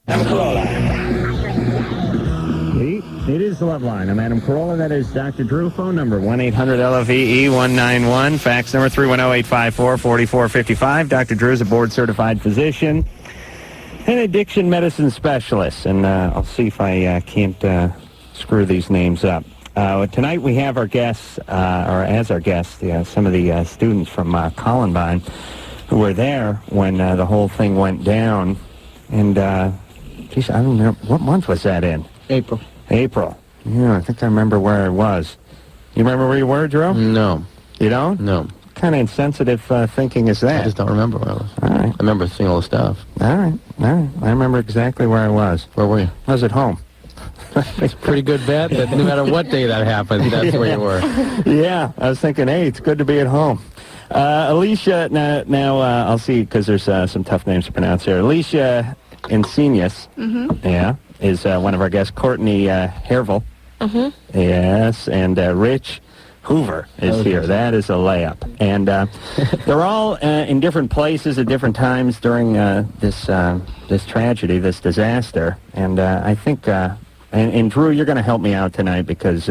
I'm Carolla. It is Loveline. I'm Adam Carolla. That is Dr. Drew. Phone number 1-800-LFEE-191. Fax number 310-854-4455. Dr. Drew is a board-certified physician and addiction medicine specialist. And I'll see if I can't screw these names up. Tonight we have our guests, or as our guests, some of the students from Columbine who were there when the whole thing went down. And, geez, I don't know, what month was that in? April. Yeah, I think I remember where I was. You remember where you were, Drew? No. You don't? No. What kind of insensitive thinking is that? I just don't remember where I was. All right. I remember seeing all the stuff. All right. I remember exactly where I was. Where were you? I was at home. It's a pretty good bet that no matter what day that happened, that's where you were. Yeah, I was thinking, hey, it's good to be at home. Alicia, now I'll see, because there's some tough names to pronounce here. Alicia Insenius, yeah, is one of our guests. Courtney Hervel, yes, and Rich Hoover is here. That is a layup. And they're all in different places at different times during this tragedy, this disaster. And I think, and Drew, you're going to help me out tonight because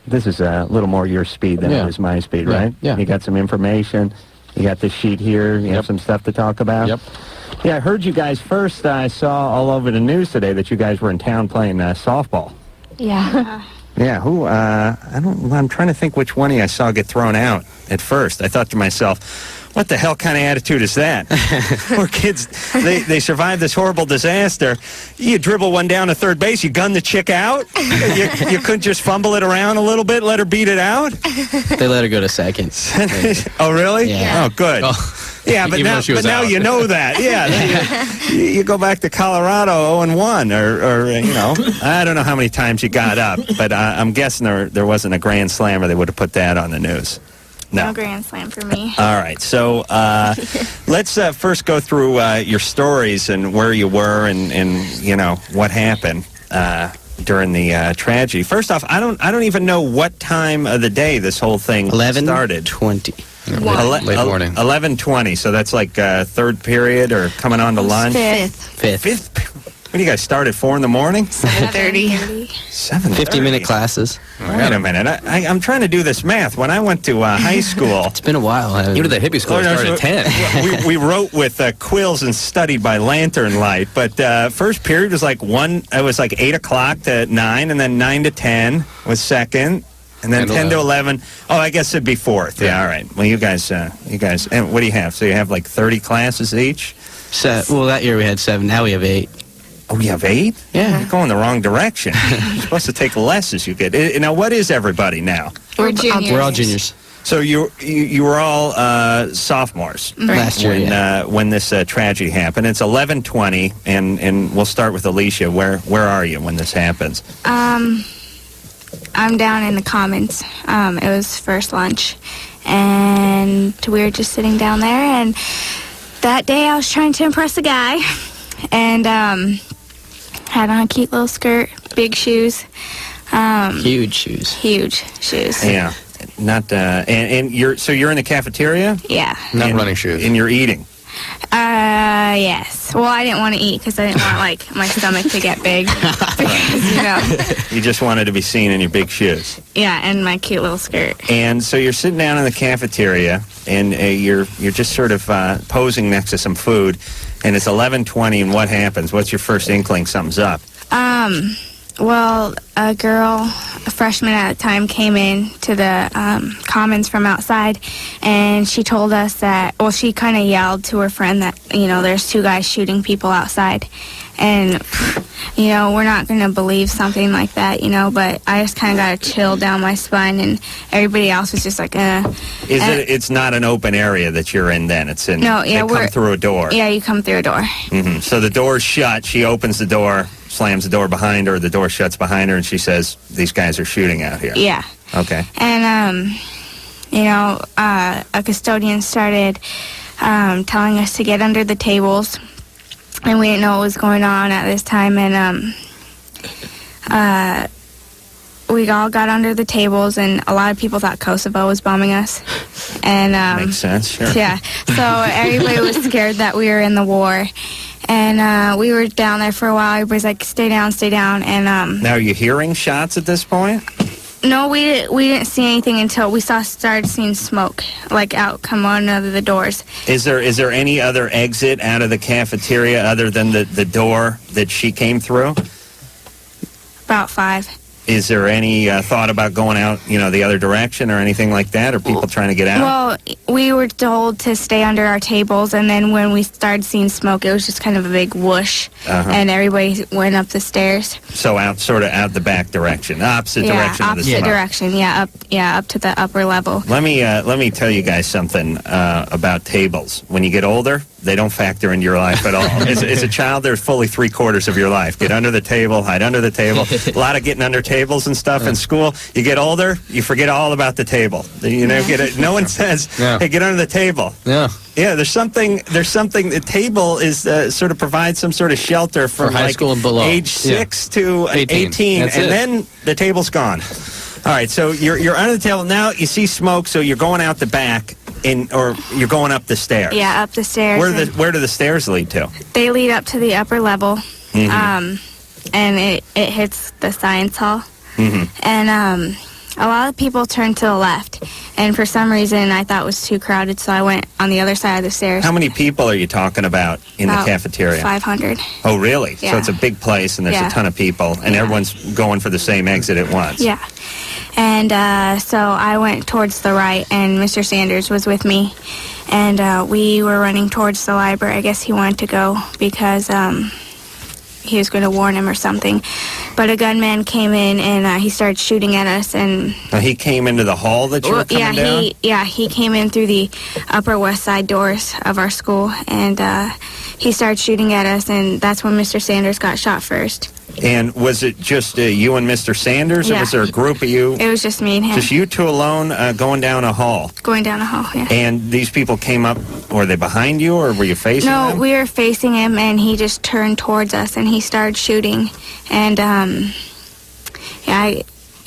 this is a little more your speed than it was my speed, right? Yeah. You got some information. You got this sheet here. You have some stuff to talk about. Yep. Yeah, I heard you guys first. I saw all over the news today that you guys were in town playing softball. Yeah. Yeah, who, I'm trying to think which one of you I saw get thrown out at first. I thought to myself, what the hell kind of attitude is that? Poor kids, they survived this horrible disaster. You dribble one down to third base, you gun the chick out? You couldn't just fumble it around a little bit, let her beat it out? They let her go to second. Oh, really? Yeah. Oh, good. Oh. Yeah, but now you know that. Yeah, you go back to Colorado 0-1, or you know, I don't know how many times you got up, but I'm guessing there wasn't a grand slam, or they would have put that on the news. No grand slam for me. All right, so let's first go through your stories and where you were and you know what happened during the tragedy. First off, I don't even know what time of the day this whole thing started. 11:20. Late morning. 11:20. So that's like third period or coming on to lunch. Fifth. What do you guys start at 4 in the morning? 7:30. 7:30. 50-minute classes. Wait a minute. I'm trying to do this math. When I went to high school, It's been a while. You know, the hippie school started at 10. we wrote with quills and studied by lantern light. But first period was like 1. It was like 8 o'clock to 9, and then 9 to 10 was second. And then 10 to 11. Oh, I guess it'd be fourth. Yeah, all right. Well, you guys, and what do you have? So you have like 30 classes each? Well, that year we had 7. Now we have 8. Oh, you have 8? Yeah. You're going the wrong direction. You're supposed to take less as you get. Now, what is everybody now? We're juniors. We're all juniors. So you were all sophomores Last year, when this tragedy happened. It's 11:20, and we'll start with Alicia. Where are you when this happens? I'm down in the Commons. It was first lunch, and we were just sitting down there, and that day I was trying to impress a guy, and had on a cute little skirt, big shoes. Huge shoes. Huge shoes. Yeah. Not and you're in the cafeteria? Yeah. Not running shoes. And you're eating? Yes. Well, I didn't want to eat because I didn't want, like, my stomach to get big. Because, you know. You just wanted to be seen in your big shoes. Yeah, and my cute little skirt. And so you're sitting down in the cafeteria, and you're just sort of posing next to some food, and it's 11:20, and what happens? What's your first inkling something's up? Well, a girl, a freshman at the time, came in to the Commons from outside, and she told us that, well, she kind of yelled to her friend that, you know, there's 2 guys shooting people outside. And, you know, we're not going to believe something like that, you know, but I just kind of got a chill down my spine, and everybody else was just like, It's not an open area that you're in then? It's in, no, yeah, they come through a door? Yeah, you come through a door. Mm-hmm. So the door's shut, she opens the door, slams the door behind her, the door shuts behind her, and she says, these guys are shooting out here. Yeah. Okay. And, you know, a custodian started telling us to get under the tables, and we didn't know what was going on at this time, and we all got under the tables, and a lot of people thought Kosovo was bombing us. And makes sense, sure. Yeah, so everybody was scared that we were in the war. And we were down there for a while. Everybody's like, stay down, stay down. And Now, are you hearing shots at this point? no, we didn't see anything until we started seeing smoke, like out come on out of the doors. Is there any other exit out of the cafeteria other than the door that she came through? About 5. Is there any thought about going out, the other direction or anything like that? Or people trying to get out? Well, we were told to stay under our tables, and then when we started seeing smoke, it was just kind of a big whoosh, and everybody went up the stairs. So out the back direction, opposite direction of the opposite smoke. direction, up to the upper level. Let me tell you guys something about tables. When you get older, they don't factor into your life at all. As a child, they're fully 3/4 of your life. Get under the table, hide under the table. A lot of getting under tables and stuff in school. You get older, you forget all about the table. No one says, "Hey, get under the table." Yeah. Yeah, there's something. The table is sort of provides some sort of shelter from For high school and below. age 6 to 18, That's and it. then the table's gone. All right, so you're under the table now. You see smoke, so you're going out the back, or you're going up the stairs. Yeah, up the stairs. Where do the stairs lead to? They lead up to the upper level, and it hits the science hall. And a lot of people turned to the left, and for some reason I thought it was too crowded, so I went on the other side of the stairs. How many people are you talking about in About the cafeteria? 500. Oh, really? Yeah. So it's a big place, and there's a Yeah. ton of people, and everyone's going for the same exit at once. Yeah. And so I went towards the right, and Mr. Sanders was with me, and we were running towards the library. I guess he wanted to go because he was going to warn him or something. But a gunman came in, and he started shooting at us. And Now, he came into the hall that you were coming down? he came in through the Upper West Side doors of our school, and he started shooting at us, and that's when Mr. Sanders got shot first. And was it just you and Mr. Sanders, or Yeah. was there a group of you? It was just me and him Just you two alone going down a hall? going down a hall, yeah. And these people came up, were they behind you, or were you facing No, them? we were facing him, and he just turned towards us, and he started shooting. And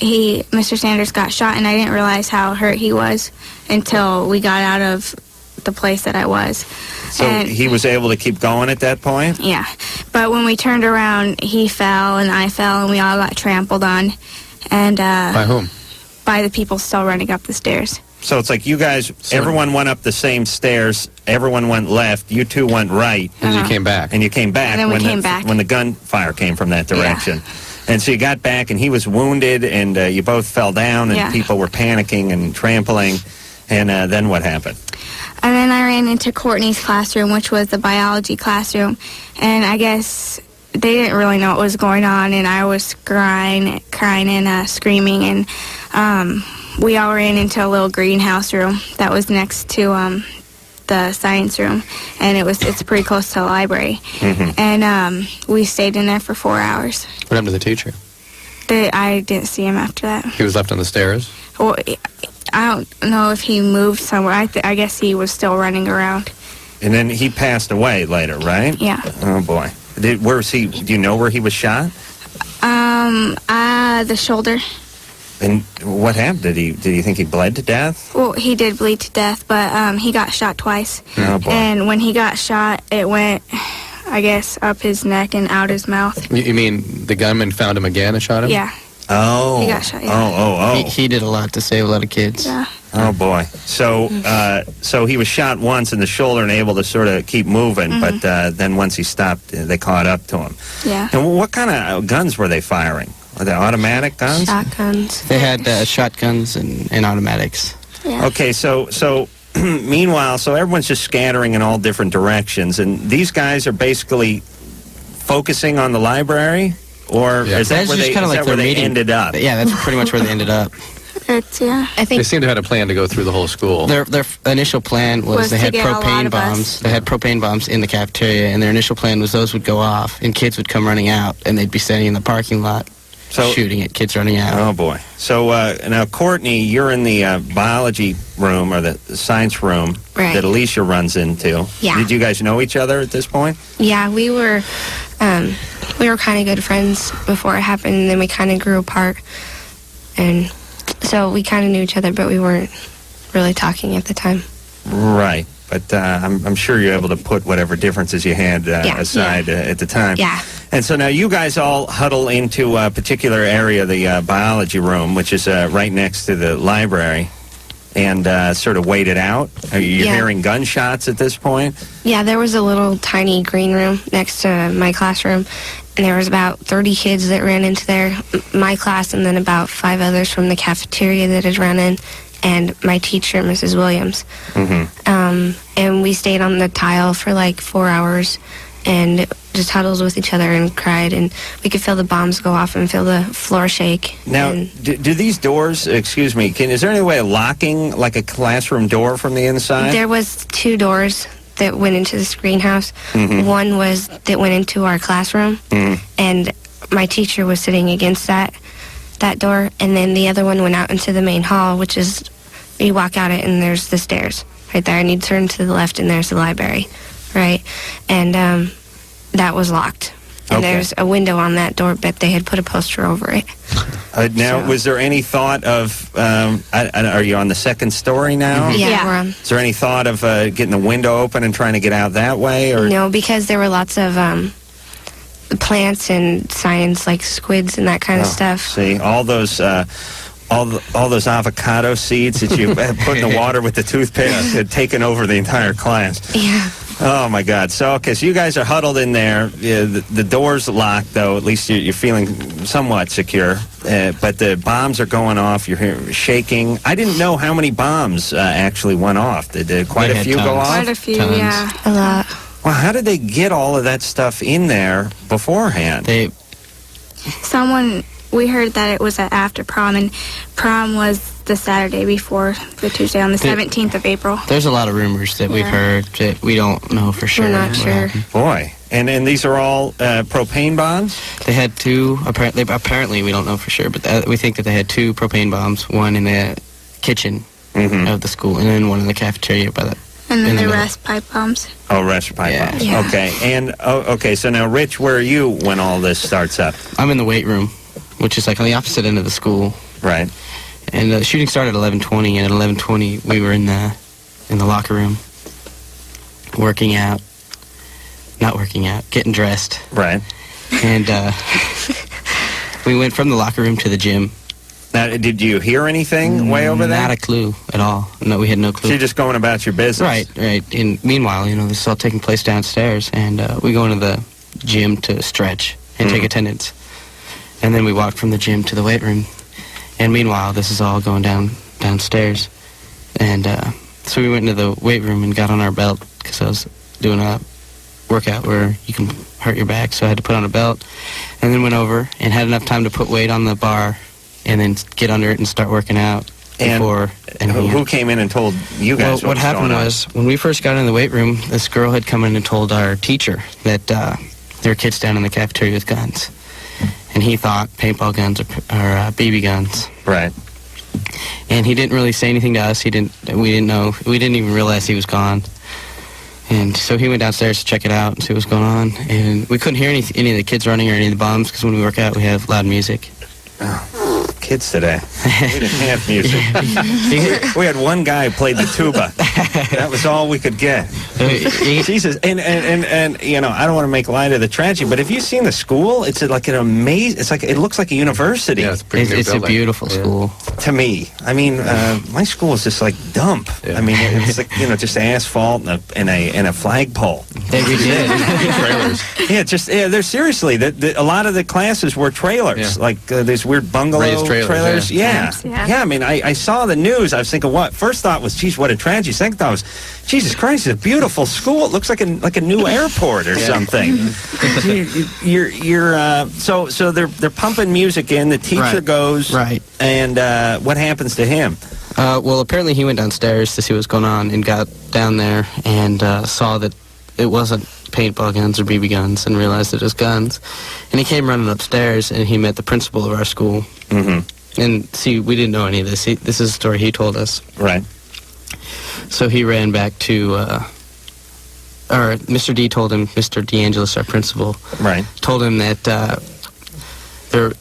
Mr. Sanders got shot, and I didn't realize how hurt he was until we got out of the place that I was. So And- he was able to keep going at that point? Yeah, but when we turned around, he fell, and I fell, and we all got trampled on, and By whom? by the people still running up the stairs. So it's like you guys, everyone went up the same stairs, everyone went left, you two went right, And you came back. and you came back, And then we when, came the, back. when the gunfire came from that direction. And so you got back, and he was wounded, and you both fell down, and Yeah. people were panicking and trampling. And then what happened? And then I ran into Courtney's classroom, which was the biology classroom, and I guess they didn't really know what was going on, and I was crying and screaming, and we all ran into a little greenhouse room that was next to the science room, and it's pretty close to the library, and we stayed in there for 4 hours. What happened to the teacher? I didn't see him after that. He was left on the stairs? Well, I don't know if he moved somewhere. I guess he was still running around. And then he passed away later, right? Yeah. Oh, boy. Where was he? Do you know where he was shot? The shoulder. And what happened? Did you think he bled to death? Well, he did bleed to death, but he got shot twice. Oh, boy. And when he got shot, it went, I guess, up his neck and out his mouth. You mean the gunman found him again and shot him? Yeah. Oh. He got shot, yeah. Oh. He did a lot to save a lot of kids. Yeah. Oh, boy. So so he was shot once in the shoulder and able to sort of keep moving, but then once he stopped, they caught up to him. Yeah. And what kind of guns were they firing? Were they automatic guns? Shotguns. They had shotguns and automatics. Yeah. Okay, so meanwhile, so everyone's just scattering in all different directions, and these guys are basically focusing on the library, or Yeah. is that That's where just they, kinda is like that where their they meeting. ended up? Yeah, that's pretty much where they ended up. It's, yeah. I They think seem to have had a plan to go through the whole school. Their initial plan was Was they to had get a lot propane of us. bombs. They had propane bombs in the cafeteria, and their initial plan was those would go off, and kids would come running out, and they'd be standing in the parking lot shooting at kids running out. Oh, boy. So now, Courtney, you're in the biology room, or the science room Right. that Alicia runs into. Yeah. Did you guys know each other at this point? yeah, we were kind of good friends before it happened, and then we kind of grew apart, and so we kind of knew each other, but we weren't really talking at the time. Right. but I'm sure you're able to put whatever differences you had aside at the time. Yeah. And so now you guys all huddle into a particular area, the biology room, which is right next to the library, and sort of wait it out. Are you hearing gunshots at this point? Yeah, there was a little tiny green room next to my classroom, and there was about 30 kids that ran into there, my class, and then about 5 others from the cafeteria that had run in, and my teacher, Mrs. Williams. And we stayed on the tile for like 4 hours and just huddled with each other and cried, and we could feel the bombs go off and feel the floor shake. Now, do these doors, excuse me, is there any way of locking like a classroom door from the inside? There was 2 doors that went into this greenhouse. One was that went into our classroom, and my teacher was sitting against that door, and then the other one went out into the main hall, which is, you walk out it and there's the stairs right there, and you turn to the left and there's the library, right? And that was locked. And there's a window on that door, but they had put a poster over it. Now, was there any thought of, are you on the second story now? Yeah, we're on. Is there any thought of getting the window open and trying to get out that way? Or? No, because there were lots of plants and signs like squids and that kind of stuff. See, all those avocado seeds that you put in the water with the toothpick had taken over the entire class. Yeah. Oh my God! So you guys are huddled in there. The door's locked, though. At least you're feeling somewhat secure. But the bombs are going off. You're shaking. I didn't know how many bombs actually went off. Did quite a few go off? Quite a few, Tons. yeah. A lot. Well, how did they get all of that stuff in there beforehand? We heard that it was after prom, and prom was the Saturday before the Tuesday on the 17th of April. There's a lot of rumors that we've heard that we don't know for sure. We're not sure. Boy. And these are all propane bombs? They had 2, apparently we don't know for sure, but we think that they had 2 propane bombs, one in the kitchen of the school, and then one in the cafeteria And then the rest pipe bombs. Oh, rest pipe bombs. Yeah. Okay. And, so now, Rich, where are you when all this starts up? I'm in the weight room, which is like on the opposite end of the school. Right. And the shooting started at 11:20, and at 11:20 we were in the locker room, getting dressed. Right. And we went from the locker room to the gym. Now, did you hear anything way over there? Not a clue at all. No, we had no clue. So you're just going about your business. Right. And meanwhile, this is all taking place downstairs, and we go into the gym to stretch and take attendance. And then we walked from the gym to the weight room. And meanwhile, this is all going downstairs. And so we went into the weight room and got on our belt because I was doing a workout where you can hurt your back. So I had to put on a belt. And then went over and had enough time to put weight on the bar and then get under it and start working out. Before who came in and told you guys what happened was, when we first got in the weight room, this girl had come in and told our teacher that there were kids down in the cafeteria with guns. And he thought paintball guns or BB guns. Right. And he didn't really say anything to us. We didn't know. We didn't even realize he was gone. And so he went downstairs to check it out and see what was going on. And we couldn't hear any of the kids running or any of the bombs because when we work out, we have loud music. Kids today. We didn't have music. We had one guy who played the tuba. That was all we could get. Jesus. And I don't want to make light of the tragedy, but have you seen the school? It's like an amazing, it looks like a university. Yeah, it's a beautiful school. To me. I mean, my school is just like dump. Yeah. I mean, it's like, just asphalt and a flagpole. They redid. Trailers. They're seriously, a lot of the classes were trailers, like these weird bungalow Raised trailers, Yeah. Yeah. I mean, I saw the news. I was thinking, First thought was, geez, what a tragedy. Second thought was, Jesus Christ, it's a beautiful school. It looks like a new airport or something. So they're pumping music in. The teacher goes. Right. And what happens to him? Well, apparently he went downstairs to see what was going on and got down there and saw that it wasn't paintball guns or BB guns and realized it was guns. And he came running upstairs and he met the principal of our school. Mm-hmm. And see, we didn't know any of this. This is a story he told us. Right. So he ran back to, or Mr. D told him, Mr. DeAngelis, our principal, Right. told him that there were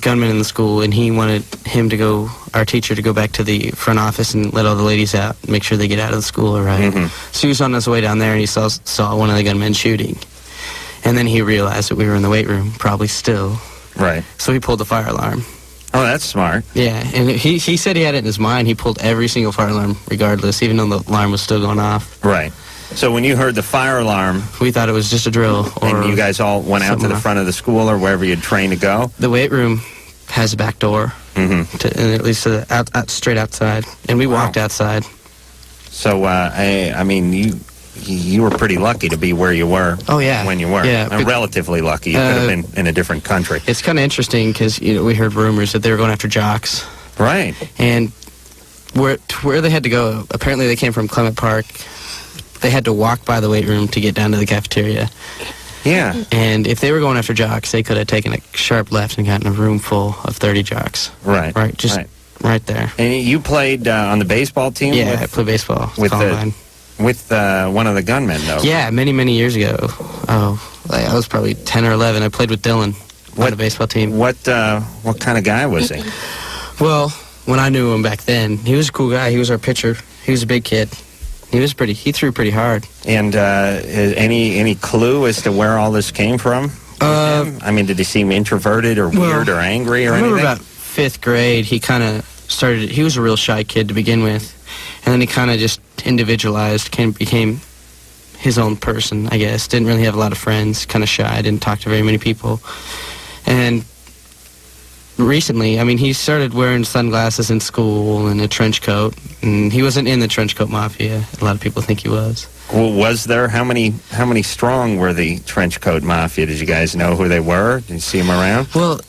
gunmen in the school and he wanted him to go, our teacher to go back to the front office and let all the ladies out, make sure they get out of the school all right. So he was on his way down there, and he saw one of the gunmen shooting. And then he realized that we were in the weight room, probably still. Right. So he pulled the fire alarm. Oh, that's smart. Yeah, and he said he had it in his mind. He pulled every single fire alarm regardless, even though the alarm was still going off. Right. So when you heard the fire alarm, We thought it was just a drill. Or and you guys all went out to the something. front of the school or wherever you'd trained to go? The weight room has a back door, Mm-hmm. at least to the out straight outside. And we walked outside. So, I mean, you were pretty lucky to be where you were Oh, yeah. when you were. Yeah, but- Relatively lucky. You could have been in a different country. It's kind of interesting because we heard rumors that they were going after jocks. Right. And where they had to go, apparently they came from Clement Park. They had to walk by the weight room to get down to the cafeteria. Yeah. And if they were going after jocks, they could have taken a sharp left and gotten a room full of 30 jocks. Right. Right, just right there. And you played on the baseball team? Yeah, I played baseball with Columbine. with one of the gunmen, though. Yeah, many years ago. Oh, I was probably 10 or 11. I played with Dylan on the baseball team. What kind of guy was he? Well, when I knew him back then, he was a cool guy. He was our pitcher. He was a big kid. He threw pretty hard. And any clue as to where all this came from? I mean, did he seem introverted or weird or angry or I remember anything? about 5th grade, he kind of started, he was a real shy kid to begin with. And then he kind of just individualized, became his own person, I guess. Didn't really have a lot of friends, kind of shy, didn't talk to very many people. And recently, I mean, he started wearing sunglasses in school and a trench coat. And he wasn't in the trench coat mafia. A lot of people think he was. Well, was there? How many strong were the trench coat mafia? Did you guys know who they were? Did you see them around? Well,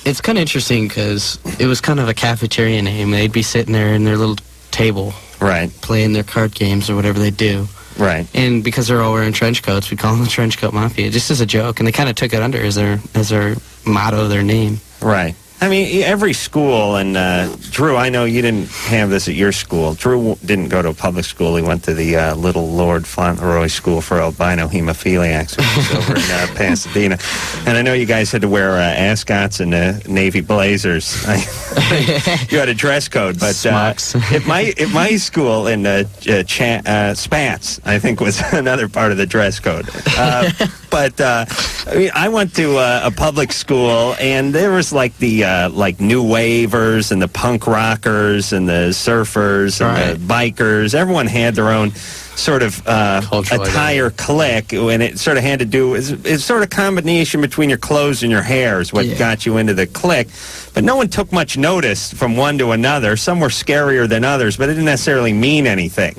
it's kind of interesting because it was kind of a cafeteria name. They'd be sitting there in their little table Right. playing their card games or whatever they do. Right. And because they're all wearing trench coats, we call them the Trench Coat Mafia, just as a joke. And they kind of took it under as their motto, their name. Right. I mean, every school, and Drew, I know you didn't have this at your school. Drew didn't go to a public school. He went to the Little Lord Fauntleroy School for Albino Hemophiliacs, which is over in Pasadena. And I know you guys had to wear ascots and navy blazers. You had a dress code, but Smocks. at my school in Spats, I think was another part of the dress code. But I mean, I went to a public school, and there was like the new wavers and the punk rockers and the surfers and the bikers. Everyone had their own sort of Cultural attire clique, and it sort of had to do. It's sort of combination between your clothes and your hair is what got you into the clique. But no one took much notice from one to another. Some were scarier than others, but it didn't necessarily mean anything.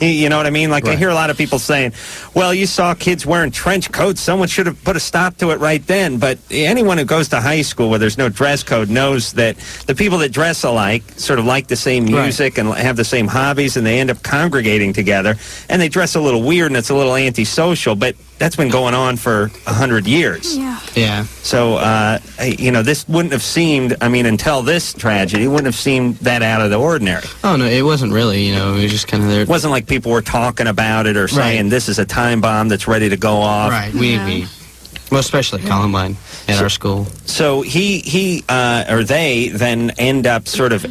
You know what I mean? Like, I hear a lot of people saying, well, you saw kids wearing trench coats. Someone should have put a stop to it right then. But anyone who goes to high school where there's no dress code knows that the people that dress alike sort of like the same music and have the same hobbies, and they end up congregating together. And they dress a little weird, and it's a little antisocial. But that's been going on for 100 years. Yeah. Yeah. So, this wouldn't have seemed, I mean, until this tragedy, it wouldn't have seemed that out of the ordinary. Oh, no, it wasn't really, it was just kind of there. It wasn't like people were talking about it or saying this is a time bomb that's ready to go off. Right. We well, especially Columbine at our school. So he or they then end up sort of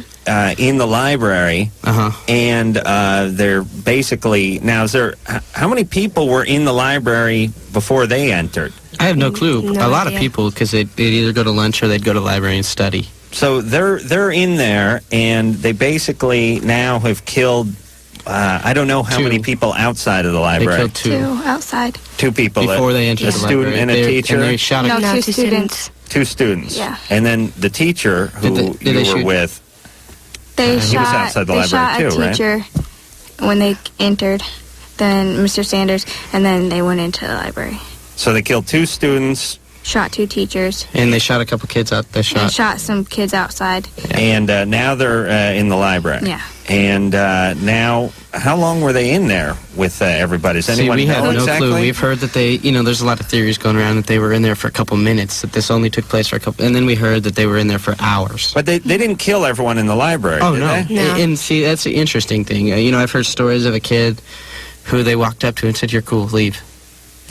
in the library, and they're basically now. Is there how many people were in the library before they entered? I have no clue. No a lot of idea. people, because they'd either go to lunch or they'd go to the library and study. So they're in there, and they basically now have killed. I don't know how Two. many people outside of the They library. killed two. outside. Two people. Before they entered a the student library. and a teacher. And they shot a No, No, two two students. Two students. Yeah. And then the teacher who Did they you were shoot? with. They He was shot. outside the they library shot too, a right? teacher when they entered. Then Mr. Sanders, and then they went into the library. So they killed two students, Shot two teachers. And they shot a couple kids out. They And shot. shot some kids outside. and now they're in the library. Yeah. And now, how long were they in there with everybody? Does See, anyone we know have no exactly? clue. We've heard that they, there's a lot of theories going around that they were in there for a couple minutes, that this only took place for a couple, and then we heard that they were in there for hours. But they didn't kill everyone in the library, Oh, did no. they? No. And see, that's the interesting thing. I've heard stories of a kid who they walked up to and said, "You're cool, leave."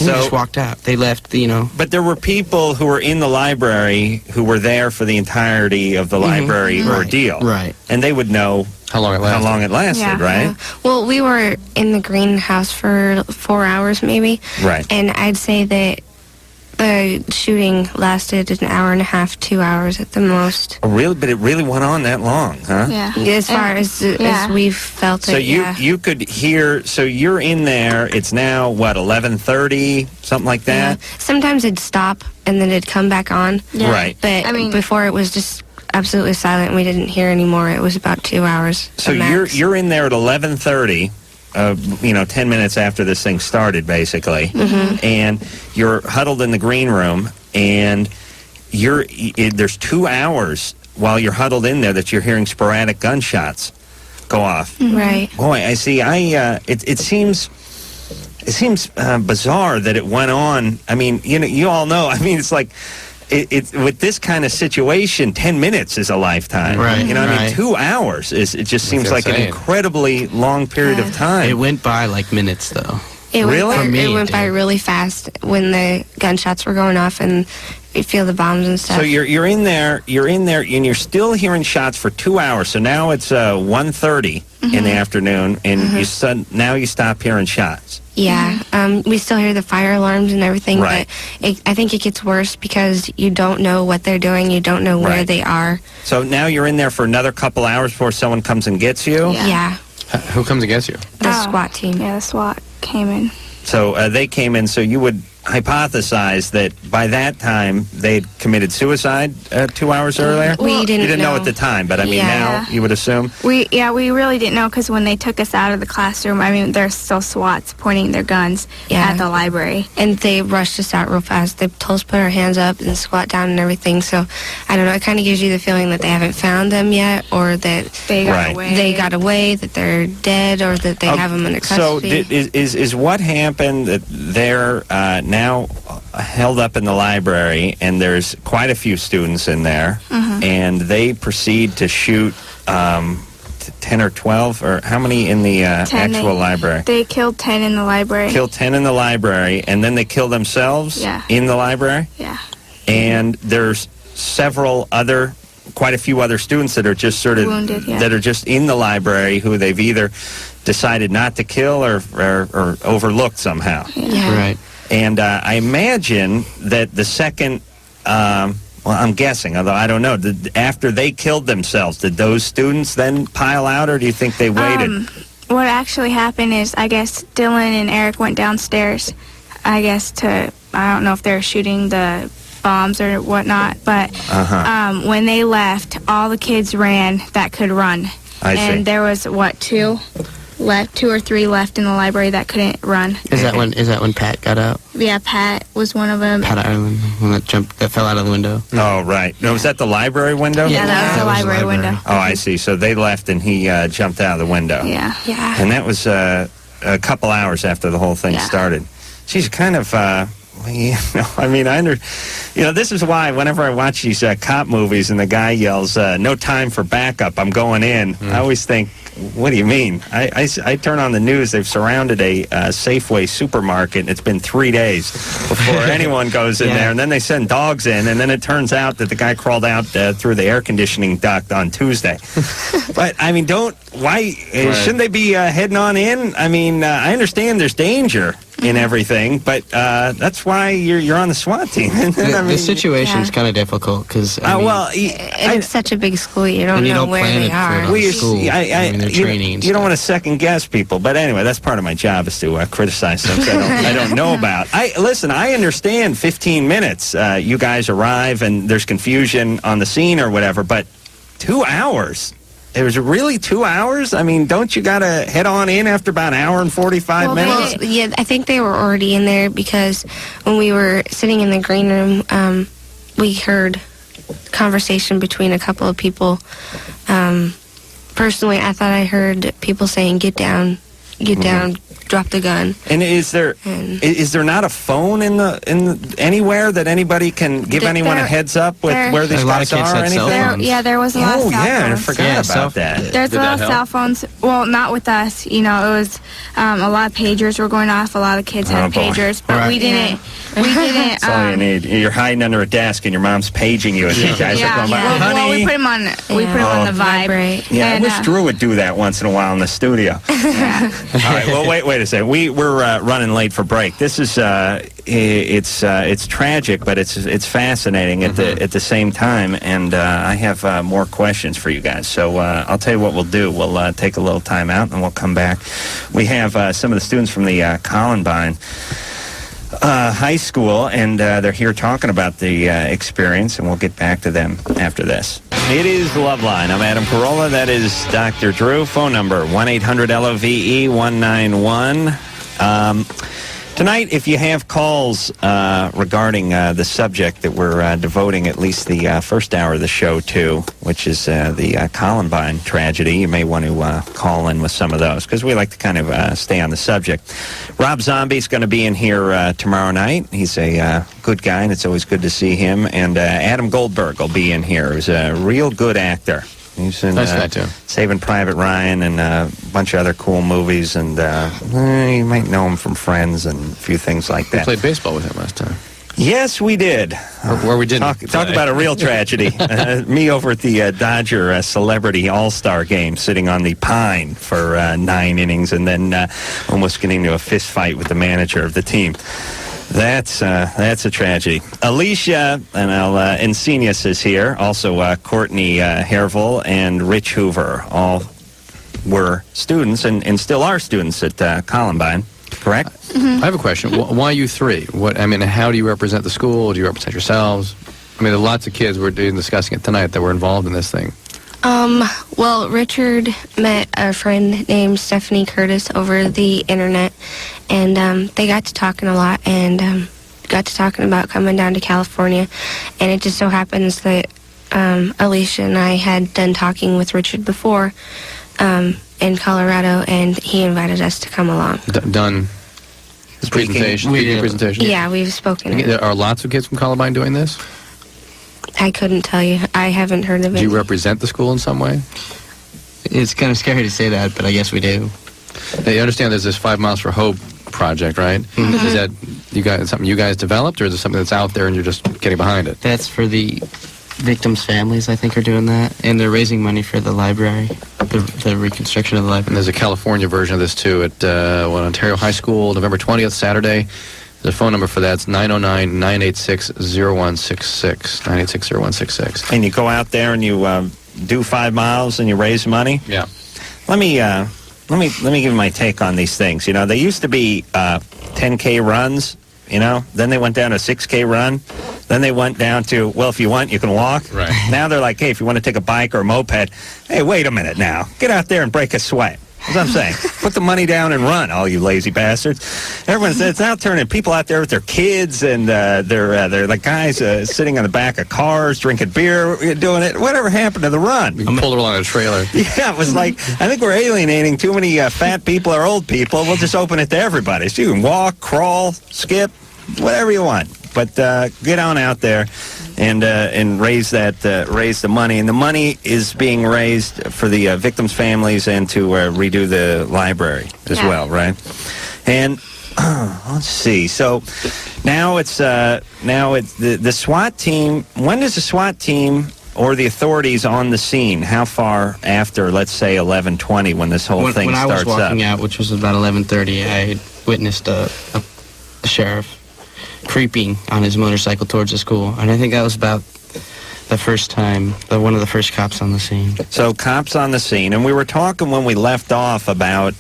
They just walked out. They left, But there were people who were in the library who were there for the entirety of the library ordeal. Right. And they would know How long it lasted. Yeah. right? Well, we were in the greenhouse for 4 hours maybe. Right. And I'd say that the shooting lasted an hour and a half, 2 hours at the most. Oh, really? But it really went on that long, huh? Yeah. As far as we've felt So it, you could hear, so you're in there, it's now, 11:30, something like that? Yeah. Sometimes it'd stop and then it'd come back on. Yeah. Right. But I mean- before it was just absolutely silent. We didn't hear anymore. It was about 2 hours. So max. you're in there at 11:30, 10 minutes after this thing started, basically, and you're huddled in the green room, and there's 2 hours while you're huddled in there that you're hearing sporadic gunshots go off. Right. Boy, I see. It seems bizarre that it went on. I mean, you all know. I mean, it's like. It's with this kind of situation, 10 minutes is a lifetime. Right, I mean, right. 2 hours it just seems That's like an insane. incredibly long period of time. It went by like minutes, though. It Really? Went by, For me, it went it by did. really fast when the gunshots were going off and you feel the bombs and stuff. So you're in there, and you're still hearing shots for 2 hours. So now it's 1:30 in the afternoon, and now you stop hearing shots. Yeah, we still hear the fire alarms and everything, Right. but I think it gets worse because you don't know what they're doing. You don't know where Right. they are. So now you're in there for another couple hours before someone comes and gets you. Yeah, Who comes against you? the SWAT team. Yeah, the SWAT came in. So they came in. So you would hypothesize that by that time they'd committed suicide 2 hours earlier. We didn't You didn't know know. at the time, but I mean Yeah. now you would assume. We really didn't know because when they took us out of the classroom, I mean, there's still SWATs pointing their guns Yeah. at the library. And they rushed us out real fast. They told us to put our hands up and squat down and everything. So, I don't know, it kind of gives you the feeling that they haven't found them yet, or that They got Right. away. they got away, that they're dead, or that they have them under So custody. is what happened that they're now held up in the library, and there's quite a few students in there, and they proceed to shoot 10 or 12, or how many in the 10, actual library? They killed 10 in the library. Kill 10 in the library, and then they kill themselves Yeah. in the library? Yeah. And there's quite a few other students that are just sort of Wounded, yeah. that are just in the library who they've either decided not to kill or overlooked somehow. Yeah. Right. And I imagine that the second, well, I'm guessing, although I don't know, after they killed themselves, did those students then pile out, or do you think they waited? What actually happened is, I guess Dylan and Eric went downstairs, I guess, I don't know if they were shooting the bombs or whatnot, but when they left, all the kids ran that could run. I see. And there was, two or three left in the library that couldn't run. Is that when Pat got out? Yeah, Pat was one of them. Pat Ireland, when that fell out of the window. Oh, right. No, was that the library window? Yeah, that was the that was the library library. window. Oh, I see. So they left, and he jumped out of the window. Yeah. Yeah. And that was a couple hours after the whole thing Yeah. started. She's kind of, I mean, this is why whenever I watch these cop movies and the guy yells, "No time for backup, I'm going in," I always think, what do you mean? I turn on the news, they've surrounded a Safeway supermarket, and it's been 3 days before anyone goes in Yeah. there, and then they send dogs in, and then it turns out that the guy crawled out through the air conditioning duct on Tuesday. But, I mean, shouldn't they be heading on in? I mean, I understand there's danger in everything, but that's why you're on the SWAT team. The situation's Yeah. kind of difficult because And it's such a big school, you don't And you know don't where plan they it for are. the Well, you school. see, I mean, they're training and you don't stuff. want to second guess people, but anyway, that's part of my job is to criticize things I don't know about. Listen, I understand 15 minutes. You guys arrive and there's confusion on the scene or whatever, but 2 hours. It was really 2 hours? I mean, don't you got to head on in after about an hour and 45 minutes? Well, yeah, I think they were already in there because when we were sitting in the green room, we heard conversation between a couple of people. Personally, I thought I heard people saying, "Get down, get down, drop the gun. And is there not a phone in anywhere that anybody can give anyone a heads up with where these A lot of guys kids are or had cell anything? phones. Yeah, there was a lot of cell I phones. forgot about that. There's a lot of cell phones. Well, not with us. You know, it was a lot of pagers were going off. A lot of kids had boy. pagers, but Right. we didn't. We didn't. That's all you need. You're hiding under a desk and your mom's paging you as these guys are going by, Well, honey. we put them on. We put them on the vibe. Vibrate. Yeah, And, I wish Drew would do that once in a while in the studio. All right, well, wait a second. We're running late for break. This is it's tragic, but it's fascinating at the same time. And I have more questions for you guys. So I'll tell you what we'll do. We'll take a little time out and we'll come back. We have some of the students from the Columbine High School, and they're here talking about the experience, and we'll get back to them after this. It is Loveline. I'm Adam Carolla. That is Dr. Drew. Phone number 1-800-LOVE-191. Tonight, if you have calls regarding the subject that we're devoting at least the first hour of the show to, which is the Columbine tragedy, you may want to call in with some of those, because we like to kind of stay on the subject. Rob Zombie's going to be in here tomorrow night. He's a good guy, and it's always good to see him. And Adam Goldberg will be in here. He's a real good actor. He's in Nice guy, too. Saving Private Ryan and a bunch of other cool movies, and you might know him from Friends and a few things like We that. played baseball with him last time. Yes, we did. Where we didn't. Talk about a real tragedy. Me over at the Dodger Celebrity All-Star game, sitting on the pine for 9 innings, and then almost getting into a fist fight with the manager of the team. That's a tragedy. Alicia Encinius is here. Also, Courtney Hervel and Rich Hoover all were students and still are students at Columbine. Correct? I have a question. Why you three? How do you represent the school? Do you represent yourselves? I mean, there are lots of kids we're discussing it tonight that were involved in this thing. Well, Richard met a friend named Stephanie Curtis over the internet, and they got to talking a lot, and got to talking about coming down to California, and it just so happens that Alicia and I had done talking with Richard before in Colorado, and he invited us to come along. Done presentation? We did. Presentation? Yeah, we've spoken. There are lots of kids from Columbine doing this? I couldn't tell you. I haven't heard of it. Do you represent the school in some way? It's kind of scary to say that, but I guess we do. Now, you understand there's this 5 Miles for Hope project, right? Mm-hmm. Is that something you guys developed, or is it something that's out there and you're just getting behind it? That's for the victims' families, I think, are doing that, and they're raising money for the library, the reconstruction of the And library. there's a California version of this, too, at Ontario High School, November 20th, Saturday. The phone number for that's 909-986-0166. 986-0166. And you go out there and you do 5 miles and you raise money. Yeah. Let me give you my take on these things. You know, they used to be 10K runs. You know, then they went down to 6K run. Then they went down to, well, if you want, you can walk. Right. Now they're like, hey, if you want to take a bike or a moped, hey, wait a minute now. Get out there and break a sweat. That's what I'm saying. Put the money down and run, all you lazy bastards. Everyone says it's now turning people out there with their kids, and they're like guys sitting on the back of cars, drinking beer, doing it. Whatever happened to the run? You can pull it along a trailer. Yeah, it was like, I think we're alienating too many fat people or old people. We'll just open it to everybody. So you can walk, crawl, skip, whatever you want. But get on out there and raise the money. And the money is being raised for the victims' families and to redo the library as well, right? And let's see. So now it's the SWAT team. When does the SWAT team or the authorities on the scene? How far after, let's say, 11:20, when this whole thing When I starts was walking up? out, which was about 11:30, I witnessed a sheriff creeping on his motorcycle towards the school, and I think that was about the first time, one of the first cops on the scene. So cops on the scene, and we were talking when we left off about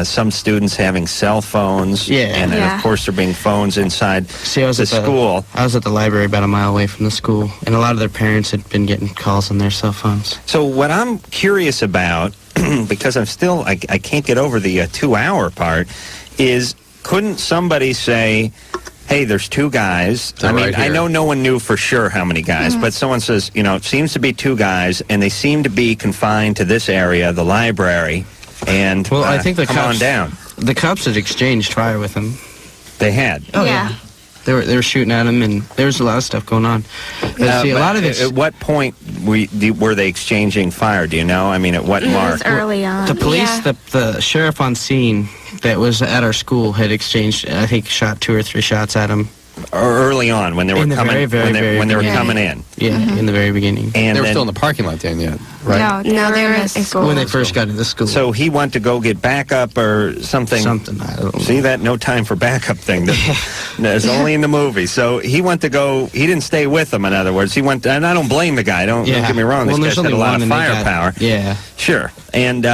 some students having cell phones, and of course there being phones inside See, I was the at school. I was at the library about a mile away from the school, and a lot of their parents had been getting calls on their cell phones. So what I'm curious about, because I can't get over the 2-hour part, is couldn't somebody say, hey, there's 2 guys. They're right I here. know no one knew for sure how many guys, but someone says, it seems to be 2 guys, and they seem to be confined to this area, the library. and Well, I think the come cops on down. The cops had exchanged fire with him. They had. Oh Yeah. They were shooting at him, and there was a lot of stuff going on. But see, a lot of it's At what point were they exchanging fire? Do you know? I mean, at what It mark? was early on. the police, Yeah. the sheriff on scene that was at our school had exchanged, I think, shot 2 or 3 shots at him. Or early on when they were In the coming very when they were beginning. coming in. Yeah, in the very beginning. And They were then- still in the parking lot then yet, right? No, they were in in school. When they first got into school. So he went to go get backup or something. Something, I don't know. See that no time for backup thing? That's only in the movie. So he went to go. He didn't stay with them. In other words, he went. And I don't blame the guy. Don't get me wrong. Well, This there's guy's got a only lot one of and they got- firepower. Yeah. Sure. And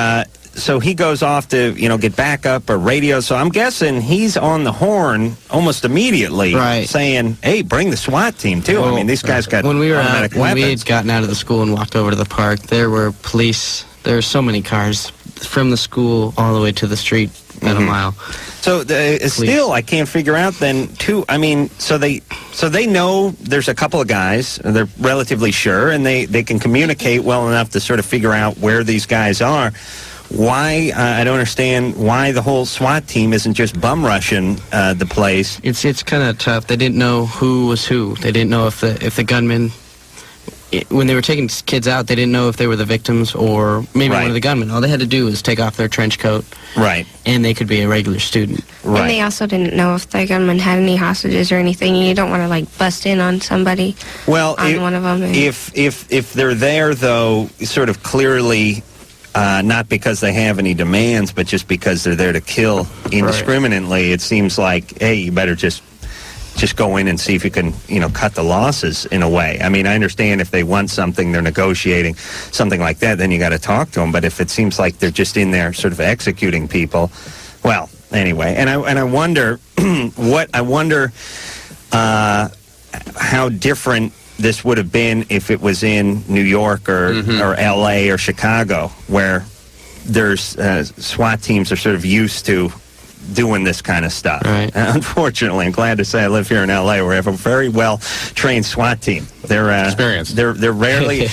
so he goes off to get backup or radio. So I'm guessing he's on the horn almost immediately, Right. saying, "Hey, bring the SWAT team too." I mean, these guys got when we were automatic when we weapons. had gotten out of the school and walked over to the park, there were police. There were so many cars from the school all the way to the street at a mile. So still, I can't figure out then too. I mean, so they know there's a couple of guys. They're relatively sure, and they can communicate well enough to sort of figure out where these guys are. Why I don't understand why the whole SWAT team isn't just bum rushing the place. It's kind of tough. They didn't know who was who. They didn't know if the gunmen. When they were taking kids out, they didn't know if they were the victims or maybe Right. one of the gunmen. All they had to do was take off their trench coat, Right. and they could be a regular student. Right. And they also didn't know if the gunman had any hostages or anything. You don't want to like bust in on somebody. Well, on one of them. And if they're there though, sort of clearly. Not because they have any demands, but just because they're there to kill indiscriminately. It seems like, hey, you better just go in and see if you can, cut the losses in a way. I mean, I understand if they want something, they're negotiating, something like that, then you got to talk to them. But if it seems like they're just in there sort of executing people, well, anyway. And I wonder how different this would have been if it was in New York or L.A. or Chicago, where there's SWAT teams are sort of used to doing this kind of stuff. Right. Unfortunately, I'm glad to say I live here in L.A. where we have a very well-trained SWAT team. They're Experienced. They're rarely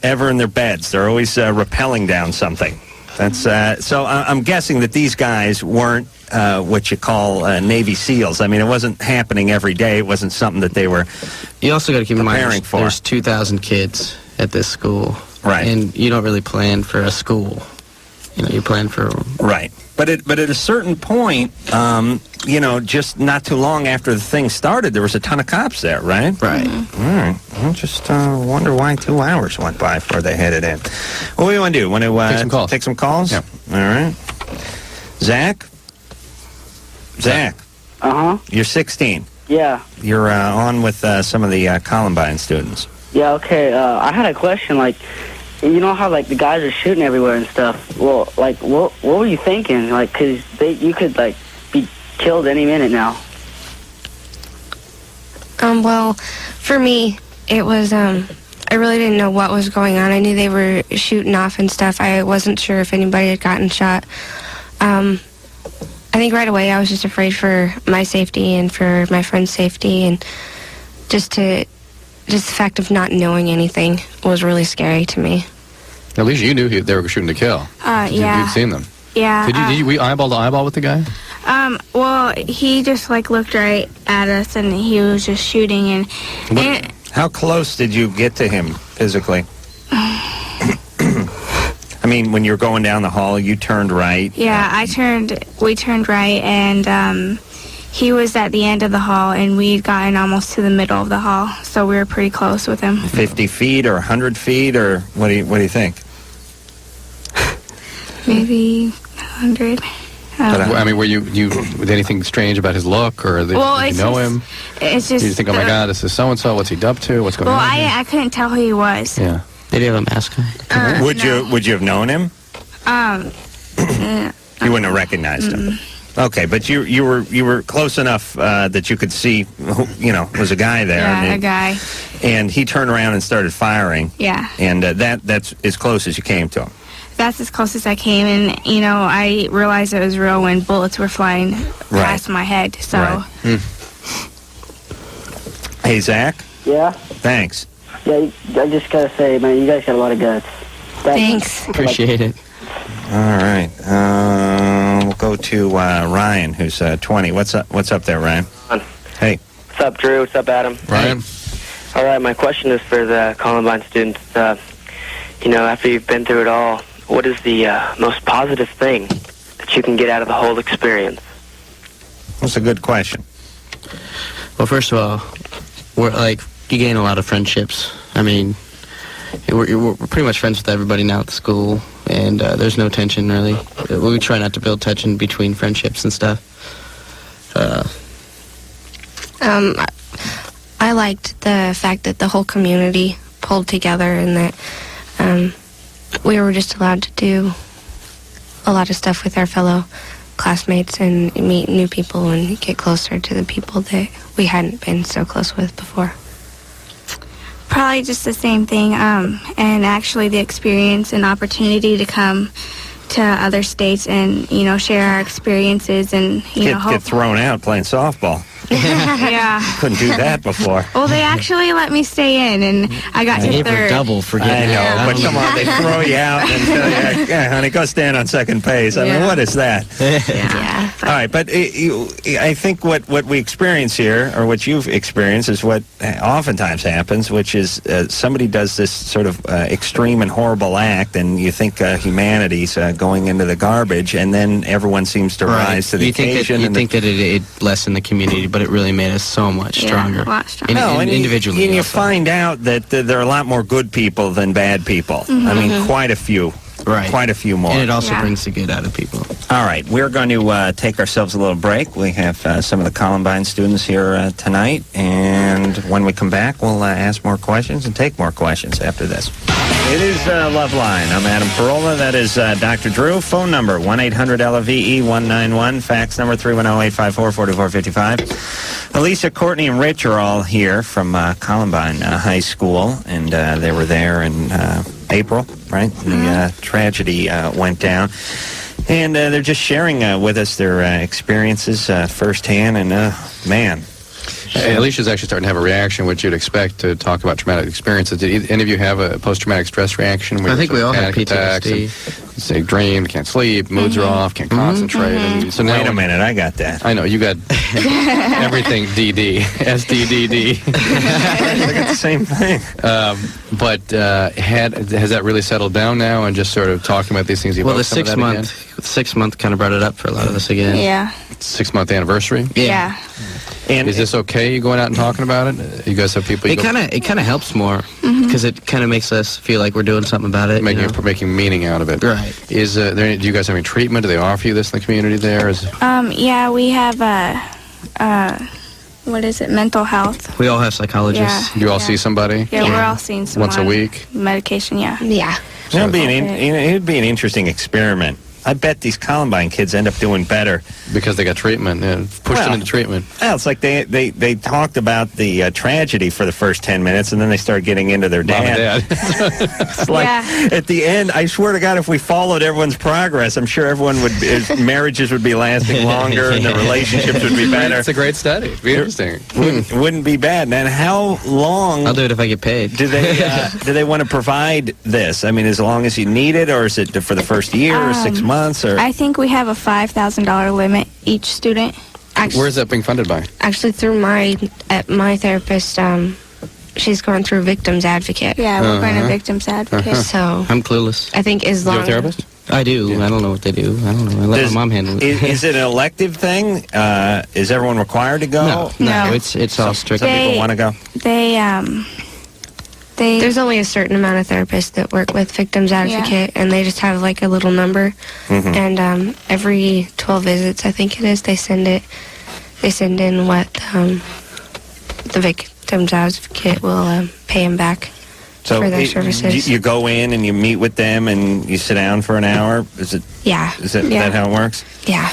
ever in their beds. They're always rappelling down something. That's so. I'm guessing that these guys weren't what you call Navy SEALs. I mean, it wasn't happening every day. It wasn't something that they were. You also got to keep in mind Preparing for. there's 2,000 kids at this school, Right. And you don't really plan for a school. You plan for Right. But at a certain point, just not too long after the thing started, there was a ton of cops there, right? right. All right. I just wonder why 2 hours went by before they headed in. What do you want to do? Want to Take some calls. Take some calls? Yeah. All right. Zach? Zach, you're 16. Yeah. You're on with some of the Columbine students. Yeah, okay. I had a question, like, you know how, like, the guys are shooting everywhere and stuff? Well, like, what were you thinking? Like, 'cause you could, like, be killed any minute now. well, for me, it was I really didn't know what was going on. I knew they were shooting off and stuff. I wasn't sure if anybody had gotten shot. I think right away I was just afraid for my safety and for my friend's safety, and just the fact of not knowing anything was really scary to me. At least you knew they were shooting to kill. Yeah. You'd seen them. Yeah. Did you eyeball to eyeball with the guy? Well, he just looked right at us, and he was just shooting, and How close did you get to him physically? I mean, when you were going down the hall, you turned right. yeah, we turned right, and he was at the end of the hall, and we'd gotten almost to the middle of the hall, so we were pretty close with him. 50 feet or 100 feet, or what do you think? Maybe 100. I mean, were you with anything strange about his look, or did you know him? It's just. Did you think, oh my God, this is so and so? What's he up to? What's going Well, on? here? I couldn't tell who he was. Yeah. They did have a mask on. Would you have known him? You wouldn't have recognized him. Okay, but you were close enough that you could see, was a guy there. Yeah, and a guy. And he turned around and started firing. Yeah. And that's as close as you came to him. That's as close as I came, and I realized it was real when bullets were flying past my head. So. Right. Hey, Zach. Yeah? Thanks. Yeah, I just gotta say, man, you guys got a lot of guts. Thanks. Appreciate it. All right. We'll go to Ryan, who's 20. What's up there, Ryan? Hey. What's up, Drew? What's up, Adam? Ryan? All right, my question is for the Columbine students. After you've been through it all, what is the most positive thing that you can get out of the whole experience? That's a good question. Well, first of all, you gain a lot of friendships. I mean, we're pretty much friends with everybody now at the school, and there's no tension, really. We try not to build tension between friendships and stuff. I liked the fact that the whole community pulled together and that we were just allowed to do a lot of stuff with our fellow classmates and meet new people and get closer to the people that we hadn't been so close with before. Probably just the same thing, and actually the experience and opportunity to come to other states and, share our experiences and, Get thrown out playing softball. Yeah. Couldn't do that before. Well, they actually let me stay in, and I got to gave her third. double for I getting know, out. but come on, they throw you out and tell you, yeah, honey, go stand on second base. I mean, Yeah. what is that? Yeah. All right, but I think what we experience here, or what you've experienced, is what oftentimes happens, which is somebody does this sort of extreme and horrible act, and you think humanity's going into the garbage, and then everyone seems to rise to the occasion. You think that it lessened the community, but it really made us so much stronger. Yeah, a lot stronger. Individually. And you also. find out that there are a lot more good people than bad people. I mean, quite a few. Right. Quite a few more. And it also Yeah. brings the good out of people. All right, we're going to take ourselves a little break. We have some of the Columbine students here tonight, and when we come back, we'll ask more questions and take more questions after this. It is Loveline. I'm Adam Carolla. That is Dr. Drew. Phone number 1-800-LVE-191. Fax number 310-854-4455. Alicia, Courtney, and Rich are all here from Columbine High School, and they were there in April, right? The tragedy went down. And they're just sharing with us their experiences firsthand, and man. Alicia's actually starting to have a reaction, which you'd expect to talk about traumatic experiences. Did any of you have a post-traumatic stress reaction? I think we all have PTSD. Say dream, can't sleep, moods are off, can't concentrate. And so now, Wait a minute, I got that. I know, you got everything DD, SDDD. I got the same thing. But has that really settled down now, and just sort of talking about these things? Well, the 6 month kind of brought it up for a lot of us again. Yeah. 6-month anniversary? Yeah. And Is this okay, you going out and talking about it? You guys have people... It kind of helps more because it kind of makes us feel like we're doing something about it. Making meaning out of it. Right. Do you guys have any treatment? Do they offer you this in the community there? Yeah, we have mental health. We all have psychologists. Yeah. Do you all see somebody? Yeah, we're all seeing someone. Once a week? Medication, yeah. Yeah. it'd be an interesting experiment. I bet these Columbine kids end up doing better. Because they got treatment. Pushed them into treatment. Well, it's like they talked about the tragedy for the first 10 minutes, and then they started getting into their Mom and dad. It's like, at the end, I swear to God, if we followed everyone's progress, I'm sure marriages would be lasting longer, and the relationships would be better. It's a great study. It'd be interesting. Wouldn't be bad. And how long... I'll do it if I get paid. Do they want to provide this? I mean, as long as you need it, or is it for the first year or 6 months? Or I think we have a $5,000 limit each student. Where is that being funded by? Actually, through my therapist, she's going through Victims Advocate. Yeah, we're going to Victims Advocate. So I'm clueless. I think as Do you long have a therapist? I do. I don't know what they do. I don't know. I let my mom handle it. Is it an elective thing? Is everyone required to go? No. It's all strict. Some people want to go. there's only a certain amount of therapists that work with Victims Advocate, and they just have like a little number. And every 12 visits, I think it is, they send in what the Victims Advocate will pay them back for their services. You go in and you meet with them and you sit down for an hour. Is Yeah. that how it works? Yeah.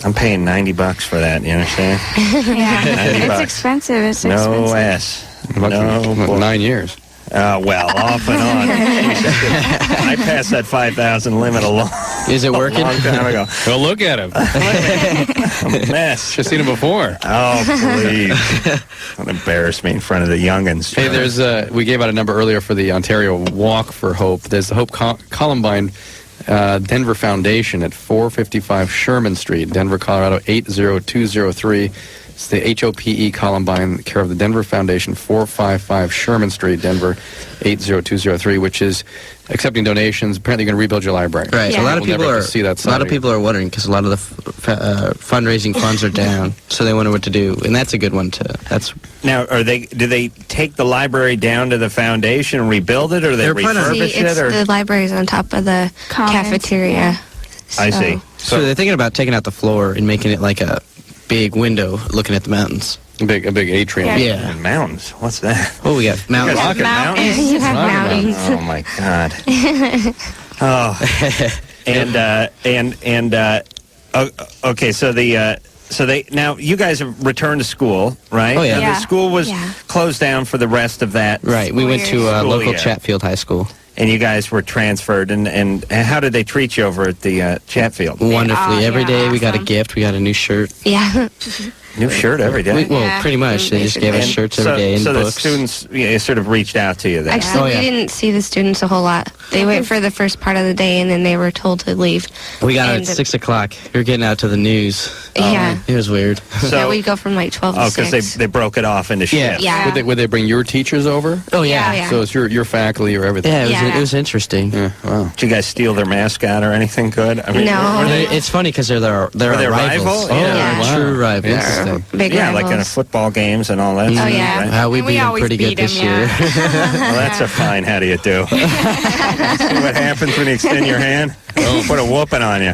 I'm paying $90 for that. You understand? Yeah. $90. It's expensive. It's No expensive. No. 9 years. Well, off and on. I passed that 5,000 limit a long time ago. Well, look at him. I'm a mess. Should have seen him before. Oh, please. Don't embarrass me in front of the youngins. Hey, we gave out a number earlier for the Ontario Walk for Hope. There's the Hope Columbine Denver Foundation at 455 Sherman Street, Denver, Colorado 80203. It's the HOPE Columbine, care of the Denver Foundation, 455 Sherman Street, Denver 80203, which is accepting donations. Apparently, you're going to rebuild your library. Right. Yeah. A lot of We'll people never are. get to see that A lot side of people are wondering because a lot of the fundraising funds are down, so they wonder what to do, and that's a good one to. That's Now, do they take the library down to the foundation and rebuild it, or they They're planning- refurbish See, it's it? Or the library's on top of the Commons, cafeteria. yeah. I see. so they're thinking about taking out the floor and making it like a big window looking at the mountains. A big atrium. Yeah. Yeah. And mountains. What's that? Oh, we got mountains. You guys Rocket Mountains. Mountains? You have Rocket mountains. Oh my God. Okay. So they now you guys have returned to school, right? Oh, yeah. Now, Yeah. the school was Yeah. closed down for the rest of that, Right. We went to School local year. Chatfield High School. and you guys were transferred. And how did they treat you over at the Chatfield? Wonderfully. Every yeah, day we got a awesome. gift. We got a new shirt. Yeah. New shirt every day. Well, Yeah. pretty much. They just gave us And shirts every day and so books. the students sort of reached out to you then. Actually, Oh, yeah. we didn't see the students a whole lot. They went for the first part of the day, and then they were told to leave. We got out and at 6 o'clock. We were getting out to the news. Yeah. It was weird. Yeah, we'd go from like 12 to 6. because they broke it off into Yeah. shifts. Yeah. Would they bring your teachers over? Oh, yeah. Yeah. So it's your faculty or everything? Yeah, Yeah. it was interesting. Yeah, wow. Did you guys steal their mascot or anything good? I mean, No. were they? It's funny because they're Were they our rival? rivals. Yeah. Oh, Yeah. our true rivals. Interesting. Big Yeah, like in a rivals. football games and all that. Oh, stuff, yeah. right? How we And we beat them always pretty good beat 'em, this year. Well, that's a fine. How do you do? See what happens when you extend your hand? Oh, put a whooping on you.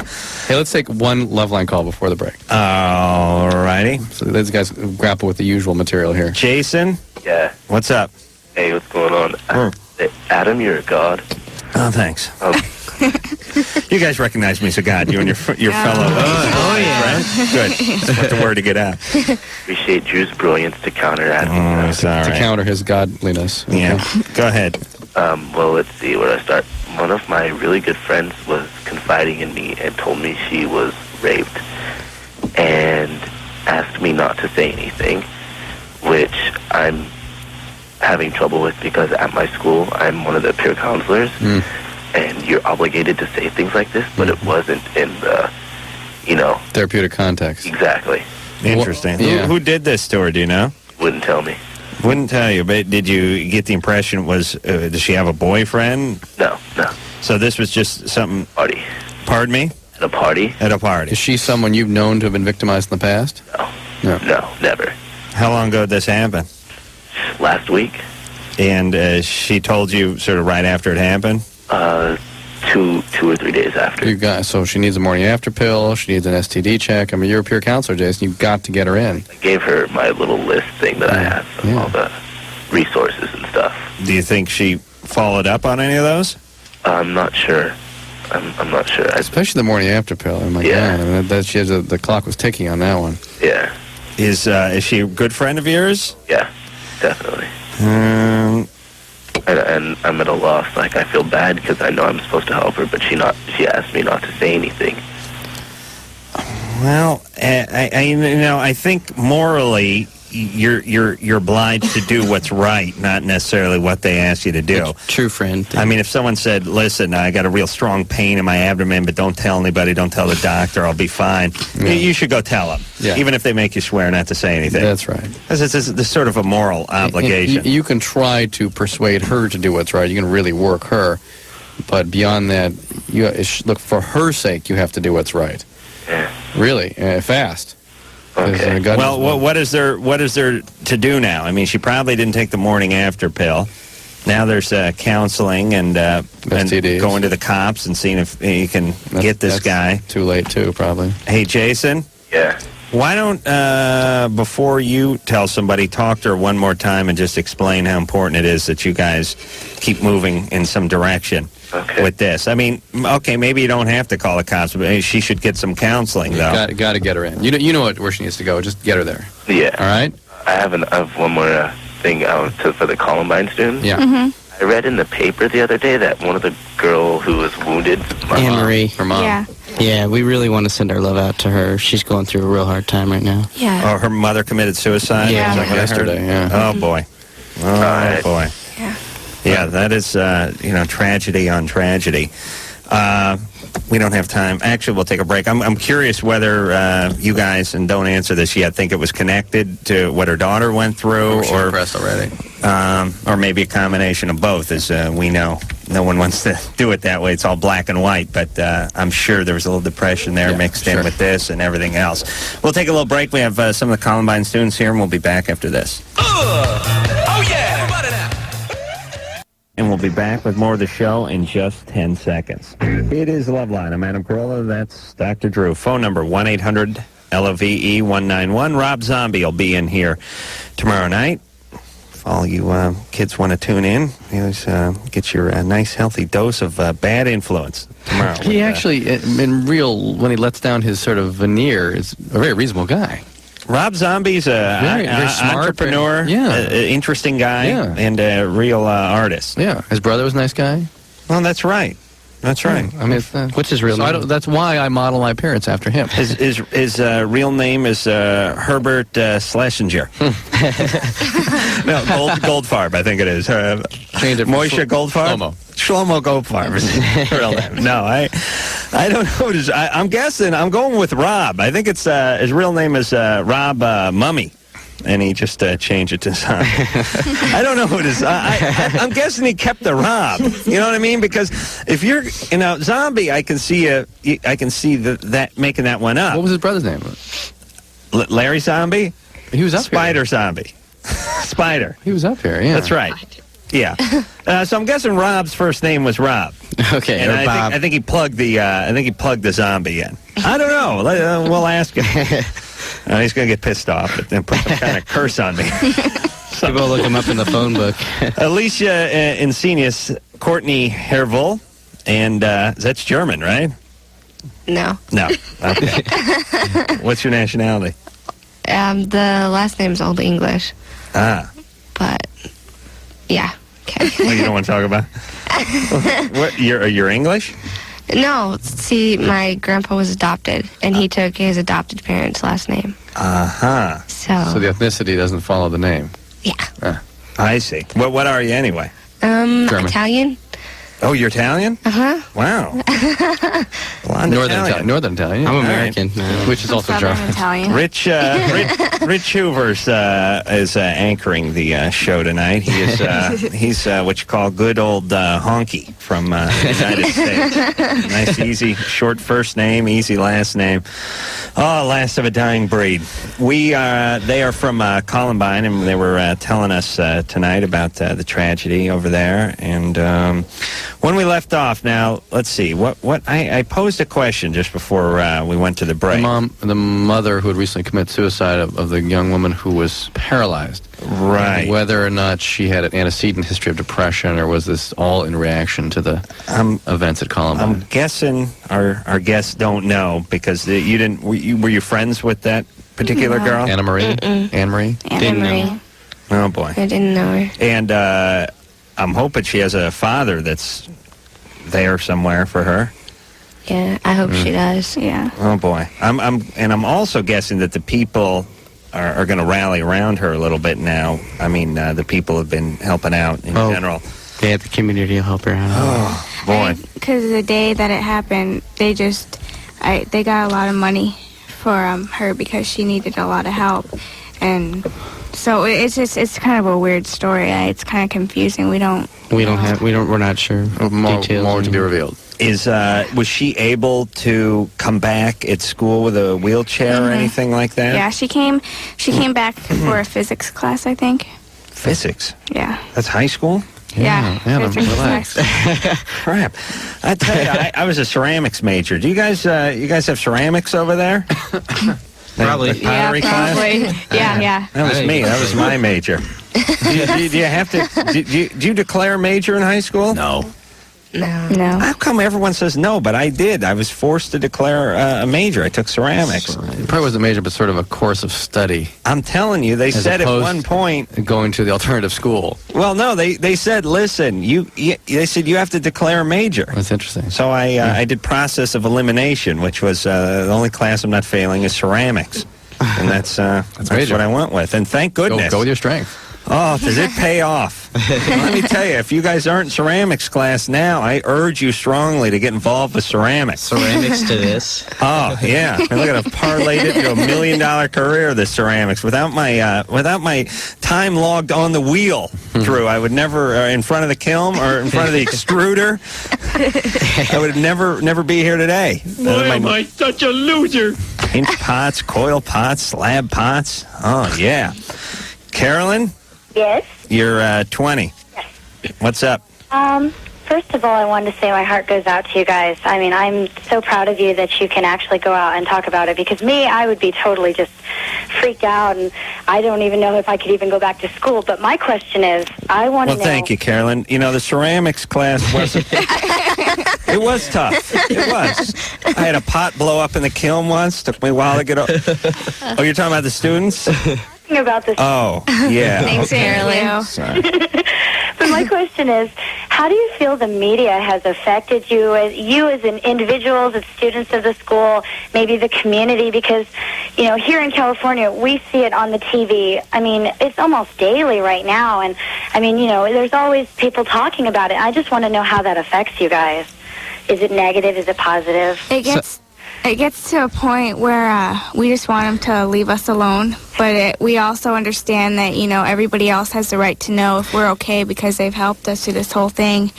Hey, let's take one Loveline call before the break. All righty. So these guys grapple with the usual material here. Jason, Yeah. what's up? Hey, what's going on? Adam, you're a god. Oh, thanks. Um, You guys recognize me as a god, you and your fellow. yeah. Right? Good. Just want the word to get out. appreciate Drew's brilliance to counteract. Oh, it's all To right. counter his godliness. Yeah. Go ahead. Well, let's see where I start. One of my really good friends was confiding in me and told me she was raped and asked me not to say anything, which I'm having trouble with because at my school I'm one of the peer counselors, and you're obligated to say things like this, but it wasn't in the, Therapeutic context. exactly. Interesting. Yeah. Who did this to her, do you know? Wouldn't tell me. Wouldn't tell you, but did you get the impression it was, does she have a boyfriend? No. So this was just something, Party. pardon me? At a party? At a party. Is she someone you've known to have been victimized in the past? No, never. How long ago did this happen? Last week? And she told you sort of right after it happened? 2 or 3 days after. So she needs a morning after pill. She needs an STD check. I mean, you're a peer counselor, Jason. You've got to get her in. I gave her my little list thing that I have of all the resources and stuff. Do you think she followed up on any of those? I'm not sure. I'm not sure. Especially the morning after pill. Oh my Yeah. God! I mean, she has the clock was ticking on that one. Yeah, Is she a good friend of yours? yeah, definitely. Um, And I'm at a loss. Like, I feel bad because I know I'm supposed to help her, but she asked me not to say anything. well, I think morally you're obliged to do what's right, not necessarily what they ask you to do. True friend. I mean, if someone said, "Listen, I got a real strong pain in my abdomen, but don't tell anybody, don't tell the doctor, I'll be fine," you should go tell them, even if they make you swear not to say anything. That's right. Because it's sort of a moral obligation. You can try to persuade her to do what's right. You can really work her, but beyond that, look, for her sake, you have to do what's right. Yeah. Really, fast. Okay. Well, what is there to do now? I mean, she probably didn't take the morning after pill. Now there's counseling and STDs. going to the cops and seeing if you can get this that's guy. Too late, too, probably. Hey, Jason, Yeah. why don't, before you tell somebody, talk to her one more time and just explain how important it is that you guys keep moving in some direction with this. I mean, okay, maybe you don't have to call the cops, but she should get some counseling, though. Got to get her in. You know where she needs to go. Just get her there. Yeah. All right? I have one more thing for the Columbine students. Yeah. I read in the paper the other day that one of the girl who was wounded, Anne Marie. Her mom. Yeah. Yeah, we really want to send our love out to her. She's going through a real hard time right now. Yeah. Oh, her mother committed suicide? Yeah. Is that what I heard? Yesterday, yeah. Oh, boy. Oh, Right. boy. Yeah. Yeah, that is, tragedy on tragedy. We don't have time. Actually, we'll take a break. I'm curious whether you guys, and don't answer this yet, think it was connected to what her daughter went through, Or pressed already. or maybe a combination of both. As we know, no one wants to do it that way. It's all black and white. But I'm sure there was a little depression there mixed in with this and everything else. We'll take a little break. We have some of the Columbine students here, and we'll be back after this. Oh yeah, everybody now. And we'll be back with more of the show in just 10 seconds. It is Loveline. I'm Adam Carolla. That's Dr. Drew. Phone number 1-800-LOVE-191. Rob Zombie will be in here tomorrow night. If all you kids want to tune in, get your nice, healthy dose of bad influence tomorrow. He actually, in real, when he lets down his sort of veneer, is a very reasonable guy. Rob Zombie's a very smart, entrepreneur, interesting guy, and a real artist. Yeah, his brother was a nice guy. Well, that's right. That's right. I mean, what's his real name? That's why I model my appearance after him. His real name is Herbert Schlesinger. No, Goldfarb, I think it is. Moishe Goldfarb? Shlomo Goldfarb is his real name. No, I don't know. I'm guessing. I'm going with Rob. I think it's his real name is Rob Mummy. And he just changed it to Zombie. I don't know who it is. I'm guessing he kept the Rob. You know what I mean? Because if you're, Zombie, I can see that making that one up. What was his brother's name? Larry Zombie. He was up Spider here. Zombie. Spider. He was up here. Yeah, that's right. Yeah. So I'm guessing Rob's first name was Rob. Okay. And I think he plugged the Zombie in. I don't know. We'll ask him. He's going to get pissed off and put some kind of curse on me. So we'll look him up in the phone book. Alicia Insenius, Courtney Hervel, and that's German, right? No. No. Okay. What's your nationality? The last name's Old English. Ah. But, yeah. Okay. Well, you don't want to talk about? What? You're English? No, see, my grandpa was adopted, and he took his adopted parents' last name. Uh-huh. So the ethnicity doesn't follow the name. Yeah. I see. What are you anyway? German. Italian. Oh, you're Italian? Uh-huh. Wow. Northern Italian. I'm American. Which is also Southern German. Italian. Rich Hoover's is anchoring the show tonight. He is he's what you call good old honky from the United States. Nice, easy, short first name, easy last name. Oh, last of a dying breed. They are from Columbine, and they were telling us tonight about the tragedy over there. And when we left off, now let's see. I posed a question just before we went to the break. The mother who had recently committed suicide of the young woman who was paralyzed. Right. Whether or not she had an antecedent history of depression, or was this all in reaction to the events at Columbine? I'm guessing our guests don't know because you didn't. Were you friends with that particular girl? Anna Marie. Anne Marie. Anna Marie. Oh boy. I didn't know her. And I'm hoping she has a father that's there somewhere for her. Yeah, I hope she does. Yeah. Oh boy. I'm also guessing that the people are going to rally around her a little bit now. I mean, the people have been helping out in general. Yeah, the community will help her out. Oh boy. Because the day that it happened, they got a lot of money for her because she needed a lot of help, and so it's kind of a weird story. It's kind of confusing. We're not sure. More details. to be revealed. Was she able to come back at school with a wheelchair or anything like that? Yeah, she came back for a physics class, I think. Physics? Yeah. That's high school? Yeah. Physics relax. class. Crap. I tell you, I was a ceramics major. Do you guys have ceramics over there? Probably. The pottery class? Probably. Yeah. That was me. That was my major. Do you have to? Do you declare major in high school? No. No. How come everyone says no? But I did. I was forced to declare a major. I took ceramics. It probably wasn't a major, but sort of a course of study. I'm telling you, they said at one point going to the alternative school. Well, no, they said, listen, they said you have to declare a major. That's interesting. So I did process of elimination, which was the only class I'm not failing is ceramics, and that's what I went with. And thank goodness. Go with your strength. Oh, does it pay off? Let me tell you, if you guys aren't in ceramics class now, I urge you strongly to get involved with ceramics. Ceramics to this. Oh, yeah. And look at, I've parlayed it into $1 million career, the ceramics. Without my time logged on the wheel through, I would never, in front of the kiln or in front of the extruder, I would never be here today. Why am I such a loser? Pinch pots, coil pots, slab pots. Oh, yeah. Carolyn? Yes. You're 20. Yes. What's up? First of all, I wanted to say my heart goes out to you guys. I mean, I'm so proud of you that you can actually go out and talk about it, because me, I would be totally just freaked out, and I don't even know if I could even go back to school. But my question is, I want to know... Well, thank you, Carolyn. You know, the ceramics class wasn't... It was tough. It was. I had a pot blow up in the kiln once. Took me a while to get up. Oh, you're talking about the students? About this. Oh, yeah. Thanks, okay. Caroline. Sorry. But my question is, how do you feel the media has affected you as an individuals, as students of the school, maybe the community? Because, you know, here in California, we see it on the TV. I mean, it's almost daily right now. And, I mean, you know, there's always people talking about it. I just want to know how that affects you guys. Is it negative? Is it positive? It gets to a point where we just want them to leave us alone, but we also understand that, you know, everybody else has the right to know if we're okay because they've helped us through this whole thing.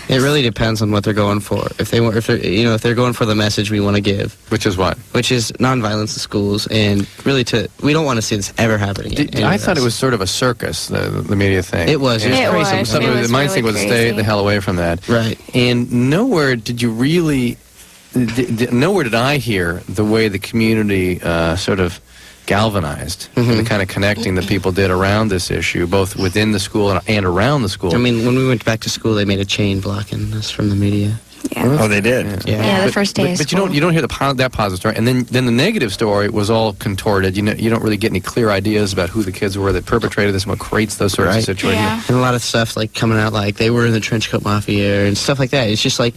It really depends on what they're going for. If they're going for the message we want to give, Which is what? which is nonviolence in schools, and really we don't want to see this ever happen again. I thought it was sort of a circus, the media thing. It was. It was It crazy. was. Some of It was my really thing was to stay crazy. the hell away from that. Right. And nowhere did you really, nowhere did I hear the way the community sort of galvanized, and the kind of connecting that people did around this issue, both within the school and around the school. I mean, when we went back to school, they made a chain blocking us from the media. Yeah. Oh, they did? Yeah. The first day of But school. you don't hear that positive story, and then the negative story was all contorted. You don't really get any clear ideas about who the kids were that perpetrated this and what creates those sorts of situations. Yeah. And a lot of stuff like coming out like they were in the trench coat mafia and stuff like that. It's just like,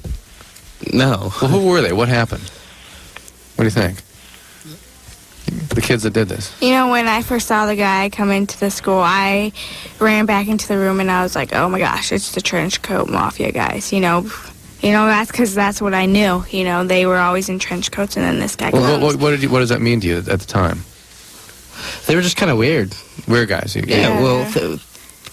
no. Well, who were they? What happened? What do you think? The kids that did this. You know, when I first saw the guy come into the school, I ran back into the room and I was like, oh my gosh, it's the trench coat mafia guys, you know. That's because that's what I knew. You know, they were always in trench coats, and then this guy comes. Well, what does that mean to you at the time? They were just kind of weird. Weird guys.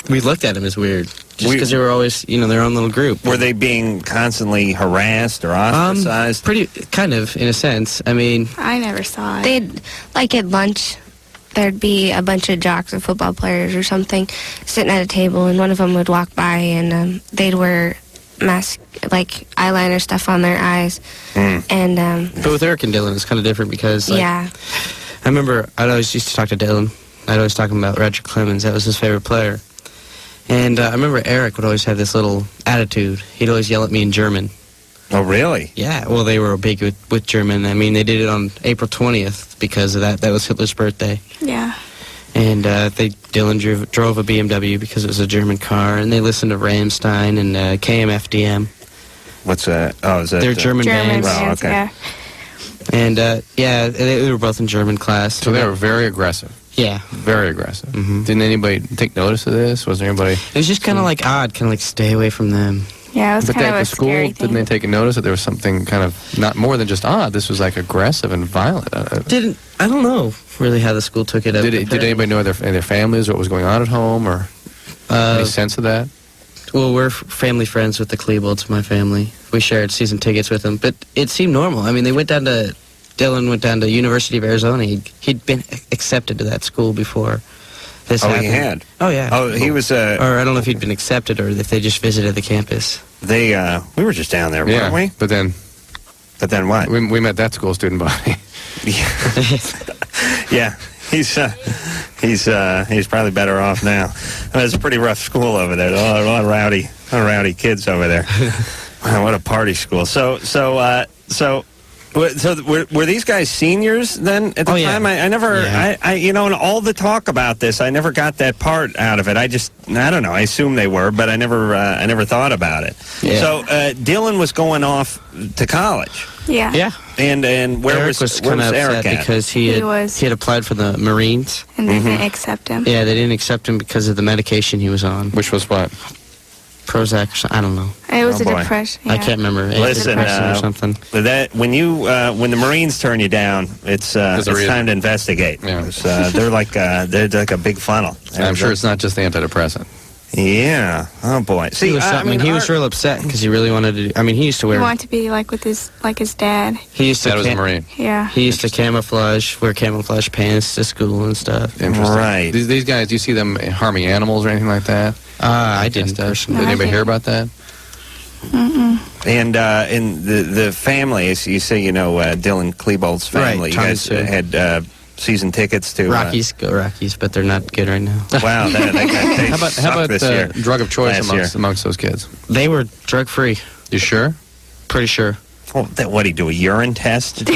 We looked at them as weird. Just because they were always, their own little group. Were they being constantly harassed or ostracized? Pretty, kind of, in a sense. I mean... I never saw it. They'd, like at lunch, there'd be a bunch of jocks or football players or something sitting at a table, and one of them would walk by, and they'd wear eyeliner stuff on their eyes. And But with Eric and Dylan, it's kind of different because, yeah. I remember I'd always used to talk to Dylan. I'd always talk about Roger Clemens. That was his favorite player. And I remember Eric would always have this little attitude. He'd always yell at me in German. Oh, really? Yeah, well, they were big with German. I mean, they did it on April 20th because of that. That was Hitler's birthday. Yeah. And Dylan drove a BMW because it was a German car, and they listened to Rammstein and KMFDM. What's that? Oh, is that... They're German German bands. bands, okay. yeah. And, they were both in German class. So they were very aggressive. Yeah. Very aggressive. Mm-hmm. Didn't anybody take notice of this? Was there anybody... It was just kind of like odd, kind of like stay away from them. Yeah, it was But kind at of the a school, scary didn't thing. they take notice that there was something kind of, not more than just odd, this was like aggressive and violent? I don't know really how the school took it up. Did anybody know their families, what was going on at home, or any sense of that? Well, we're family friends with the Klebold's, my family. We shared season tickets with them, but it seemed normal. I mean, Dylan went down to University of Arizona. He'd been accepted to that school before this happened. He had? Oh, yeah. Oh, he was... Or I don't know if he'd been accepted or if they just visited the campus. we were just down there, weren't we? But then what? we met that school student body. Yeah, he's probably better off now. I mean, it's a pretty rough school over there. A lot of rowdy kids over there. Wow, what a party school. So So were these guys seniors then at the time? I never, in all the talk about this, I never got that part out of it. I don't know. I assume they were, but I never thought about it. Yeah. So Dylan was going off to college. Yeah. Yeah. And where Eric was kind of Eric upset at? because he had applied for the Marines. And they didn't accept him. Yeah, they didn't accept him because of the medication he was on. Which was what? Prozac or something. I don't know. It was a depression. Yeah. I can't remember. Listen, depression or something. When the Marines turn you down, it's time to investigate. Yeah. They're like a big funnel. I'm sure it's not just the antidepressant. Yeah. Oh boy. See, he was real upset because he really wanted to. He used to wear. He wanted to be like his dad. He used to. Dad was a Marine. Yeah. He used to wear camouflage pants to school and stuff. Interesting. Right. These guys, do you see them harming animals or anything like that? I didn't personally. Did anybody hear about that? And in the family, you say Dylan Klebold's family. Right, You guys had season tickets to Rockies. Go Rockies, but they're not good right now. Wow, they how about this year. drug of choice amongst those kids? They were drug free. You sure? Pretty sure. Well, what do you do? A urine test? They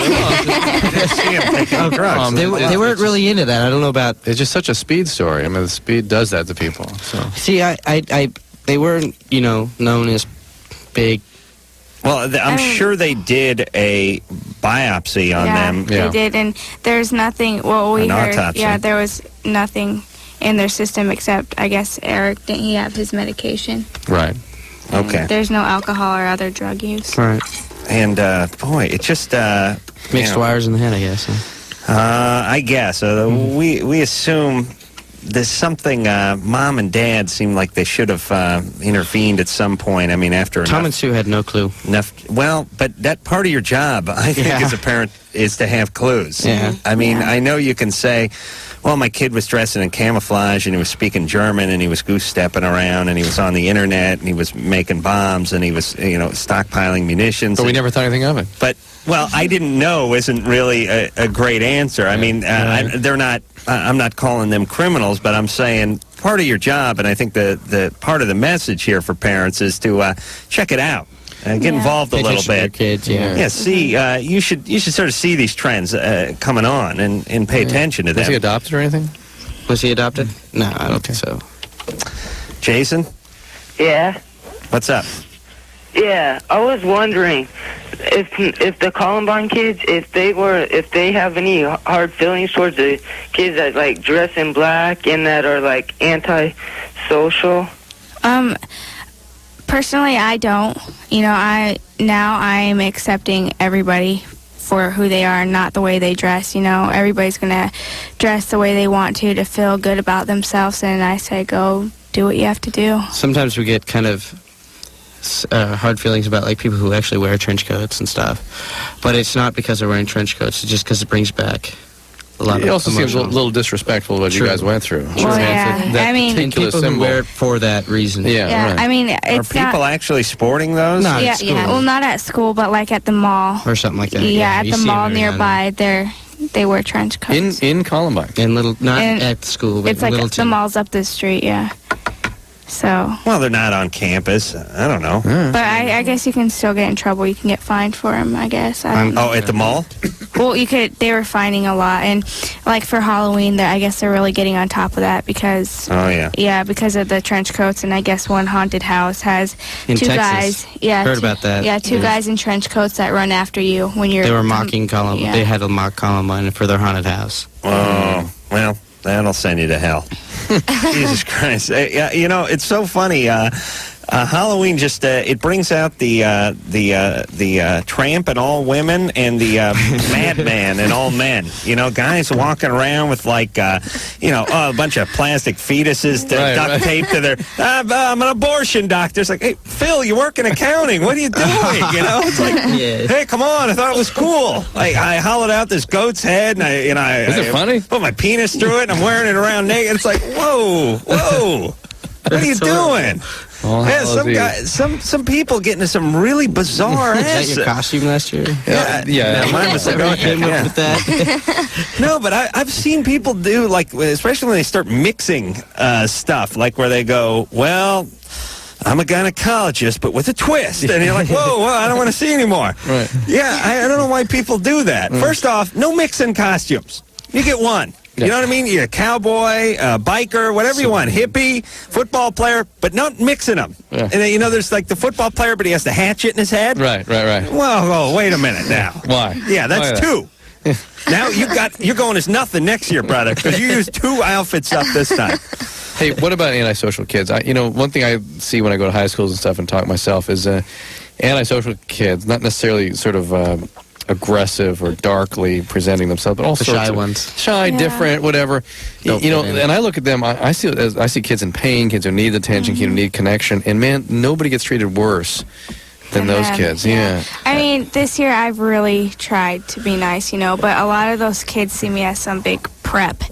weren't really into that. I don't know about. It's just such a speed story. The speed does that to people. So see, they weren't known as big. Well, I'm sure they did a biopsy on them. Yeah, they did, and there's nothing. Well, we heard. Autopsy. Yeah, there was nothing in their system except, I guess, Eric didn't he have his medication? Right. Okay. There's no alcohol or other drug use. Right. And boy, it just mixed wires in the head, I guess. Huh? I guess we assume there's something. Mom and Dad seem like they should have intervened at some point. After Tom and Sue had no clue. Well, but that part of your job, I think, as a parent, is to have clues. Yeah. I know you can say, well, my kid was dressing in camouflage and he was speaking German and he was goose-stepping around and he was on the internet and he was making bombs and he was, stockpiling munitions. But we never thought anything of it. But, well, I didn't know isn't really a great answer. They're not, I'm not calling them criminals, but I'm saying part of your job, and I think the part of the message here for parents is to check it out. Get involved a little bit. Kids, see, you should sort of see these trends coming on and pay attention to them. Was he adopted or anything? Was he adopted? No, I don't think so. Jason? Yeah? What's up? Yeah, I was wondering if the Columbine kids, if they have any hard feelings towards the kids that dress in black and that are anti-social. Personally, I don't. I'm accepting everybody for who they are, not the way they dress. Everybody's gonna dress the way they want to feel good about themselves, and I say go do what you have to do. Sometimes we get kind of hard feelings about people who actually wear trench coats and stuff, but it's not because they're wearing trench coats. It's just because it brings back a lot of. It also seems a emotional. little disrespectful what you guys went through. Well, yeah. That And particular people symbol. who wear it for that reason. Yeah, right. It's Are people actually sporting those? Not yeah, at school. yeah. Well, not at school, but at the mall. Or something like that. Yeah, at you the see mall them every now and nearby, they wear trench coats. In Columbine. In little, not And at school, but It's like the Littleton. mall's up the street, yeah. So. Well, they're not on campus. I don't know. But I guess you can still get in trouble. You can get fined for them, I guess. I don't know. Oh, at the mall? Well, they were finding a lot, and for Halloween, I guess they're really getting on top of that because. Oh yeah. Yeah, because of the trench coats, and I guess one haunted house has In two Texas. guys. Yeah, Heard about that. Yeah, two guys in trench coats that run after you when you're. They were mocking Columbine. Yeah. They had to mock Columbine for their haunted house. Oh, well, that'll send you to hell. Jesus Christ. It's so funny. Halloween just it brings out the tramp and all women and the madman and all men. Guys walking around with a bunch of plastic fetuses duct taped to their. I'm an abortion doctor. It's like, hey, Phil, you work in accounting. What are you doing? It's like, hey, come on. I thought it was cool. I hollowed out this goat's head and Is it funny? Put my penis through it and I'm wearing it around naked. It's like, whoa. What are you doing? Some people get into some really bizarre Is that your costume last year? Yeah, mine was Came up with that. No, but I've seen people do especially when they start mixing stuff, where they go, well, I'm a gynecologist, but with a twist. And you're like, whoa, I don't want to see anymore. Right. Yeah, I don't know why people do that. First off, no mixing costumes. You get one. You know what I mean? You're a cowboy, a biker, whatever you want, hippie, football player, but not mixing them. Yeah. And then, you know, there's like the football player, but he has the hatchet in his head. Right. Well, wait a minute now. Why? Yeah, that's two. Now you're going as nothing next year, brother, because you used 2 outfits up this time. Hey, what about antisocial kids? One thing I see when I go to high schools and stuff and talk myself is antisocial kids, not necessarily sort of aggressive or darkly presenting themselves, but also shy ones. Shy, different, whatever. And I look at them. I see kids in pain, kids who need attention, kids who need connection, and man, nobody gets treated worse than those kids. Yeah. I mean, this year I've really tried to be nice, but a lot of those kids see me as some big prep.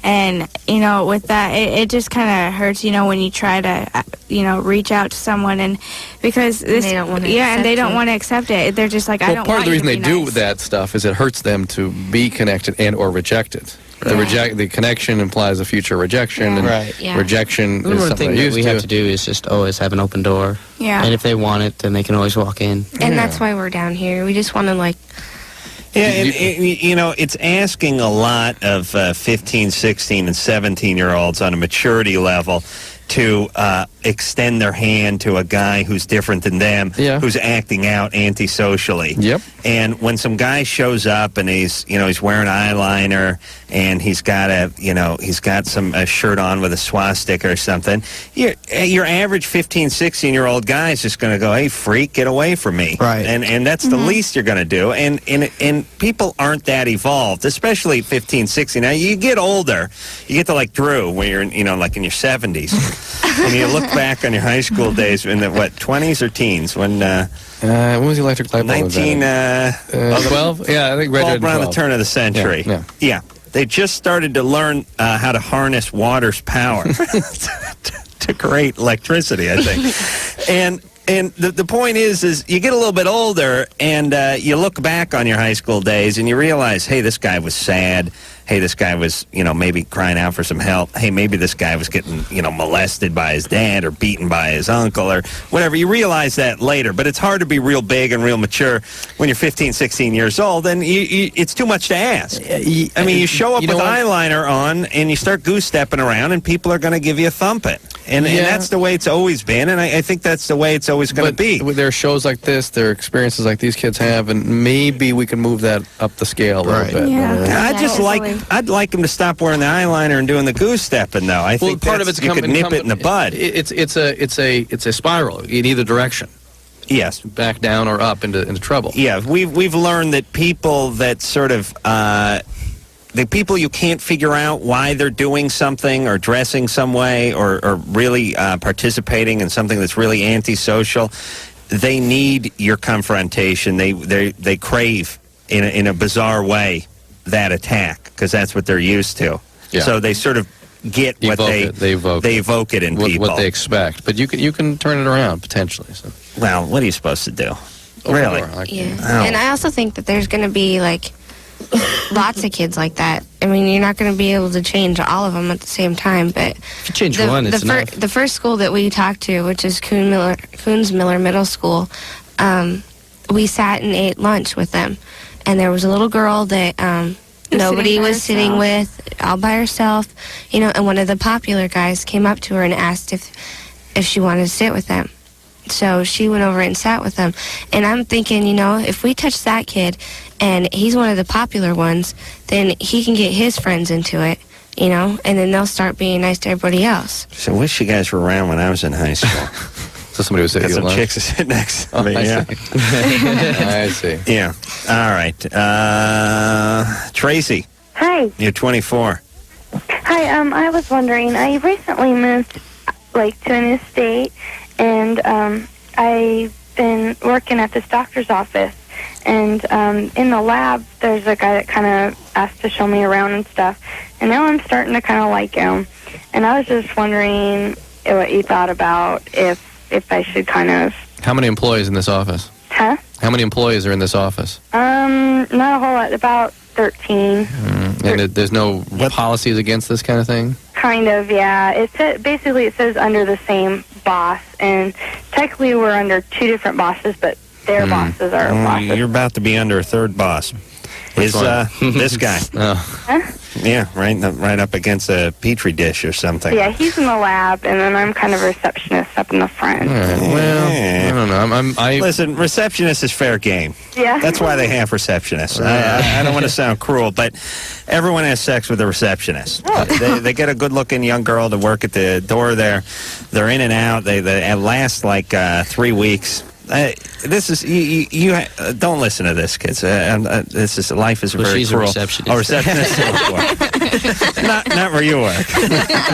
And, with that, it just kind of hurts, when you try to, reach out to someone and because this, they don't want to and they don't want to accept it. They're just like, I don't want part of the reason you they to be do nice. that stuff is it hurts them to be connected and or rejected. The connection implies a future rejection, and rejection The is one something thing they're that used we to. have to do is just always have an open door. Yeah. And if they want it, then they can always walk in. And that's why we're down here. We just want to, Yeah, and it's asking a lot of 15, 16, and 17-year-olds on a maturity level to extend their hand to a guy who's different than them, who's acting out antisocially. Yep. And when some guy shows up and he's wearing eyeliner and he's got a shirt on with a swastika or something, your average 15, 16-year-old guy is just going to go, "Hey, freak, get away from me." Right. And that's the least you're going to do. And people aren't that evolved, especially 15, 16. Now, you get older, you get to like Drew, when you're in your 70s. And you look back on your high school days in the 20s or teens when was the electric light bulb? 12? Yeah, I think all around the turn of the century. Yeah. They just started to learn how to harness water's power to create electricity, I think. And the point is you get a little bit older and you look back on your high school days and you realize, hey, this guy was sad. Hey, this guy was, maybe crying out for some help. Hey, maybe this guy was getting, molested by his dad or beaten by his uncle or whatever. You realize that later, but it's hard to be real big and real mature when you're 15, 16 years old, and it's too much to ask. I mean, you show up with eyeliner on and you start goose-stepping around, and people are going to give you a thumping. And that's the way it's always been, and I think that's the way it's always going to be. There are shows like this, there are experiences like these kids have, and maybe we can move that up the scale a little bit. Yeah. I'd like them to stop wearing the eyeliner and doing the goose stepping, though. I think part of it's you could nip it in the bud. It's a spiral in either direction. Yes, back down or up into trouble. Yeah, we've learned that people that sort of the people you can't figure out why they're doing something or dressing some way or really participating in something that's really antisocial, they need your confrontation. They crave in a bizarre way that attack because that's what they're used to. Yeah. So they sort of get what they evoke it in people. What they expect. But you can turn it around potentially. So. Well, what are you supposed to do? Really? And I also think that there's going to be lots of kids like that. I mean, you're not going to be able to change all of them at the same time, but if you change one, it's enough. The first school that we talked to, which is Coons Miller Middle School, we sat and ate lunch with them, and there was a little girl that nobody was sitting with, all by herself, and one of the popular guys came up to her and asked if she wanted to sit with them. So she went over and sat with them. And I'm thinking, if we touch that kid and he's one of the popular ones, then he can get his friends into it, and then they'll start being nice to everybody else. So I wish you guys were around when I was in high school. So somebody was sitting some chicks that sit next to me. I see. Yeah. All right. Tracy. Hi. You're 24. Hi. I was wondering. I recently moved, to an estate, and I've been working at this doctor's office. And in the lab, there's a guy that kind of asked to show me around and stuff. And now I'm starting to kind of like him. And I was just wondering what you thought about if I should kind of... How many employees in this office? Huh? How many employees are in this office? Not a whole lot. About 13. And there's no policies against this kind of thing? Kind of, yeah. It says under the same boss, and technically we're under two different bosses, but their bosses are bosses. You're about to be under a third boss. Is this guy? Huh? Yeah, right up against a petri dish or something. Yeah, he's in the lab, and then I'm kind of a receptionist up in the front. Well, I don't know. Listen, receptionist is fair game. Yeah. That's why they have receptionists. I don't want to sound cruel, but everyone has sex with a receptionist. They get a good-looking young girl to work at the door there. They're in and out. They last like 3 weeks. This is you don't listen to this, kids. This is life is very she's cruel. A receptionist. Oh, receptionist. not where you work.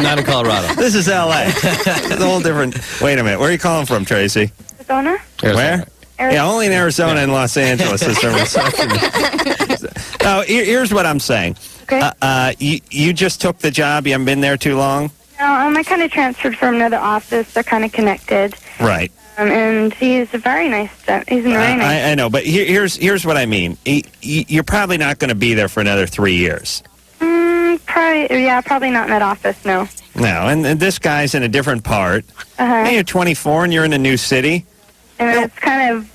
Not in Colorado. This is L.A. It's a whole different. Wait a minute. Where are you calling from, Tracy? Arizona? Where? Yeah, only in Arizona and Los Angeles is there receptionist. Now, here's what I'm saying. Okay. You just took the job. You haven't been there too long. No, I kind of transferred from another office. They're kind of connected. Right. And he's a very nice. He's a very nice. I know, but here's what I mean. You're probably not going to be there for another 3 years. Probably not in that office. No. No, and this guy's in a different part. Hey, you're 24 and you're in a new city. And it's kind of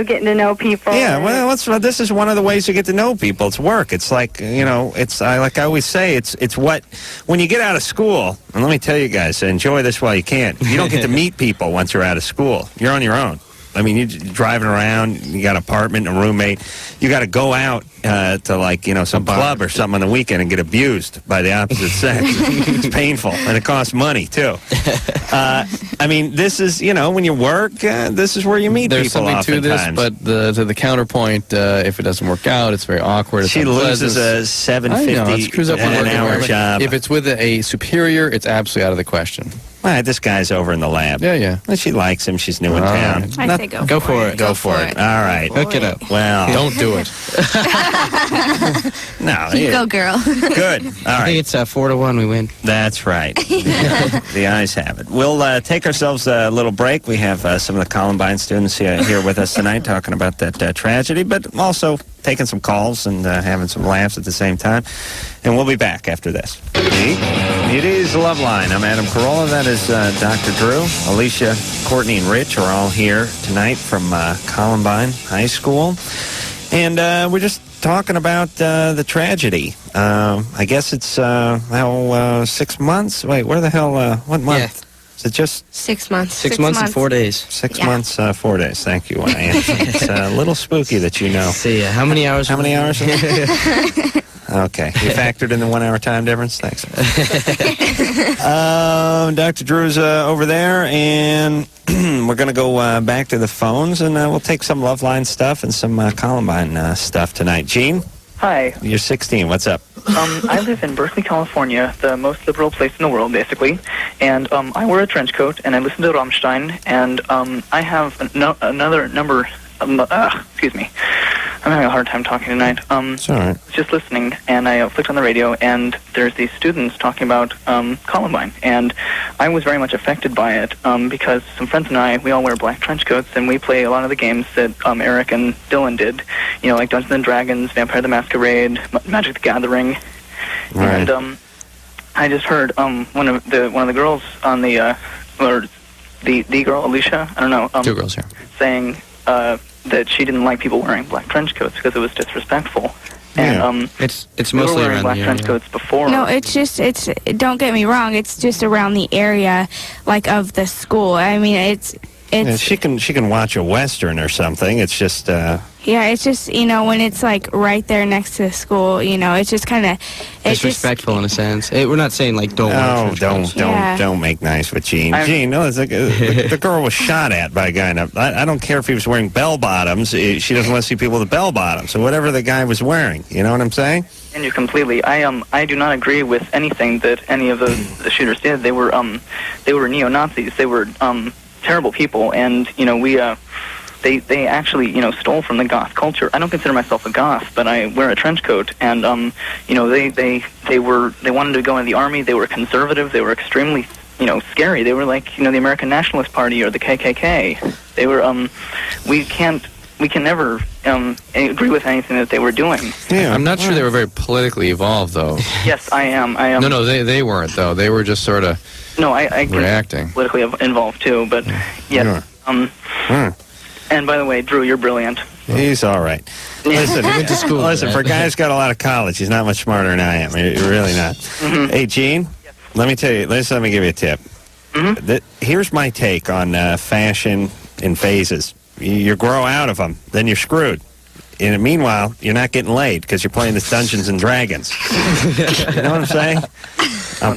getting to know people. Yeah, well, this is one of the ways to get to know people. It's work. It's like, like I always say, it's what, when you get out of school, and let me tell you guys, enjoy this while you can. You don't get to meet people once you're out of school. You're on your own. I mean, you're driving around, you got an apartment, a roommate. You got to go out to, some club or something on the weekend and get abused by the opposite sex. It's painful, and it costs money, too. I mean, this is, when you work, this is where you meet There's people something to oftentimes. this, but to the counterpoint, if it doesn't work out, it's very awkward. It's she loses a $7.50 it screws up an hour job. If it's with a superior, it's absolutely out of the question. All right, this guy's over in the lab. Yeah. And she likes him. She's new in town. I say go for it. Go for it. All right. Hook it up. Well, don't do it. No. You go, girl. Good. All I right. think it's 4-1 we win. That's right. The eyes have it. We'll take ourselves a little break. We have some of the Columbine students here with us tonight talking about that tragedy, but also taking some calls and having some laughs at the same time. And we'll be back after this. It is Loveline. I'm Adam Carolla. That is Dr. Drew. Alicia, Courtney, and Rich are all here tonight from Columbine High School. And we're just talking about the tragedy. I guess it's 6 months. Wait, where the hell? What month? Yeah. Is it just 6 months? 6 months and 4 days. 6 months, 4 days. Thank you. It's a little spooky that you know. See ya. How many hours? How many hours? Okay. You factored in the 1 hour time difference? Thanks. Dr. Drew's over there, and we're going to go back to the phones, and we'll take some Loveline stuff and some Columbine stuff tonight. Gene? Hi. You're 16. What's up? I live in Berkeley, California, the most liberal place in the world, basically. And I wear a trench coat, and I listen to Rammstein, and I have another number... excuse me. I'm having a hard time talking tonight. It's all right. Just listening, and I flicked on the radio, and there's these students talking about Columbine. And I was very much affected by it because some friends and I, we all wear black trench coats, and we play a lot of the games that Eric and Dylan did. You know, like Dungeons and Dragons, Vampire the Masquerade, Magic the Gathering. Right. And I just heard one of the girls on the girl, Alicia, I don't know. Two girls here. Saying that she didn't like people wearing black trench coats because it was disrespectful. Yeah. And it's we were mostly wearing around black the trench area. coats before. No, it's don't get me wrong, it's just around the area like of the school. I mean, it's Yeah, she can watch a Western or something. It's just it's just, when it's like right there next to the school, it's just kind of Disrespectful in a sense. We're not saying like don't. wear trench coats. don't make nice with Gene. Gene, no, it's like the girl was shot at by a guy. I don't care if he was wearing bell bottoms. She doesn't want to see people with bell bottoms. So whatever the guy was wearing, you know what I'm saying? And you completely. I do not agree with anything that any of the shooters did. They were neo-Nazis. They were terrible people, and they actually stole from the goth culture. I don't consider myself a goth, but I wear a trench coat, and they wanted to go into the army. They were conservative. They were extremely scary. They were like the American Nationalist Party or the KKK. They were we can never agree with anything that they were doing. Yeah, I'm not sure they were very politically evolved, though. Yes, I am. No, they weren't, though. They were just sort of No, I agree. Reacting. Politically involved too, but yes. And by the way, Drew, you're brilliant. He's all right. Listen, went to school, listen, right? for a guy who's got a lot of college, he's not much smarter than I am. You're really not. Hey, Gene, let me tell you, let me give you a tip. Here's my take on fashion in phases. You grow out of them, then you're screwed. And meanwhile, you're not getting laid because you're playing this Dungeons and Dragons. You know what I'm saying?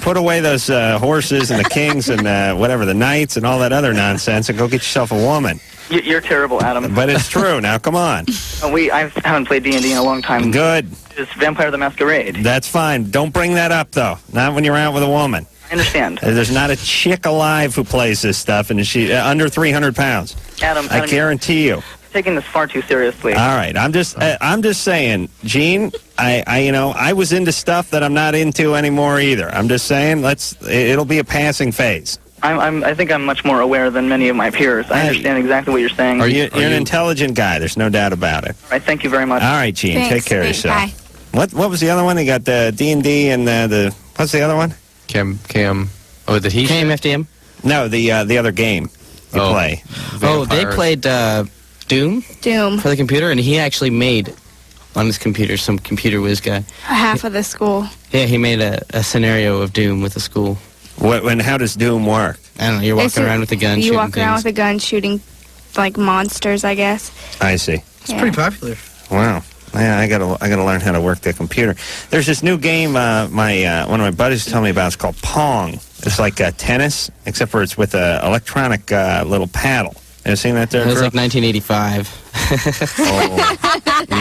Put away those horses and the kings and whatever, the knights and all that other nonsense and go get yourself a woman. You're terrible, Adam. But it's true. Now, come on. I haven't played D&D in a long time. Good. It's Vampire the Masquerade. That's fine. Don't bring that up, though. Not when you're out with a woman. I understand. There's not a chick alive who plays this stuff, and she's under 300 pounds. Adam, I guarantee you. You're taking this far too seriously. All right, I'm just saying, Gene. I was into stuff that I'm not into anymore either. I'm just saying, it'll be a passing phase. I think I'm much more aware than many of my peers. I understand exactly what you're saying. You're an intelligent guy. There's no doubt about it. All right, thank you very much. All right, Gene. Thanks. Take care of Thanks. yourself. Bye. What was the other one? They got the D&D and the what's the other one? Cam. Oh, did he? KMFDM? No, the other game you play. Oh, they played Doom Doom. for the computer, and he actually made on his computer, some computer whiz guy. Half of the school. Yeah, he made a scenario of Doom with the school. How does Doom work? I don't know, you're walking around with a gun, You shooting walk around things. with a gun shooting, like, monsters, I guess. I see. It's pretty popular. Wow. Yeah, I gotta learn how to work the computer. There's this new game one of my buddies told me about. It's called Pong. It's like tennis, except for it's with an electronic little paddle. You seen that there, It was Drew? like 1985. Oh,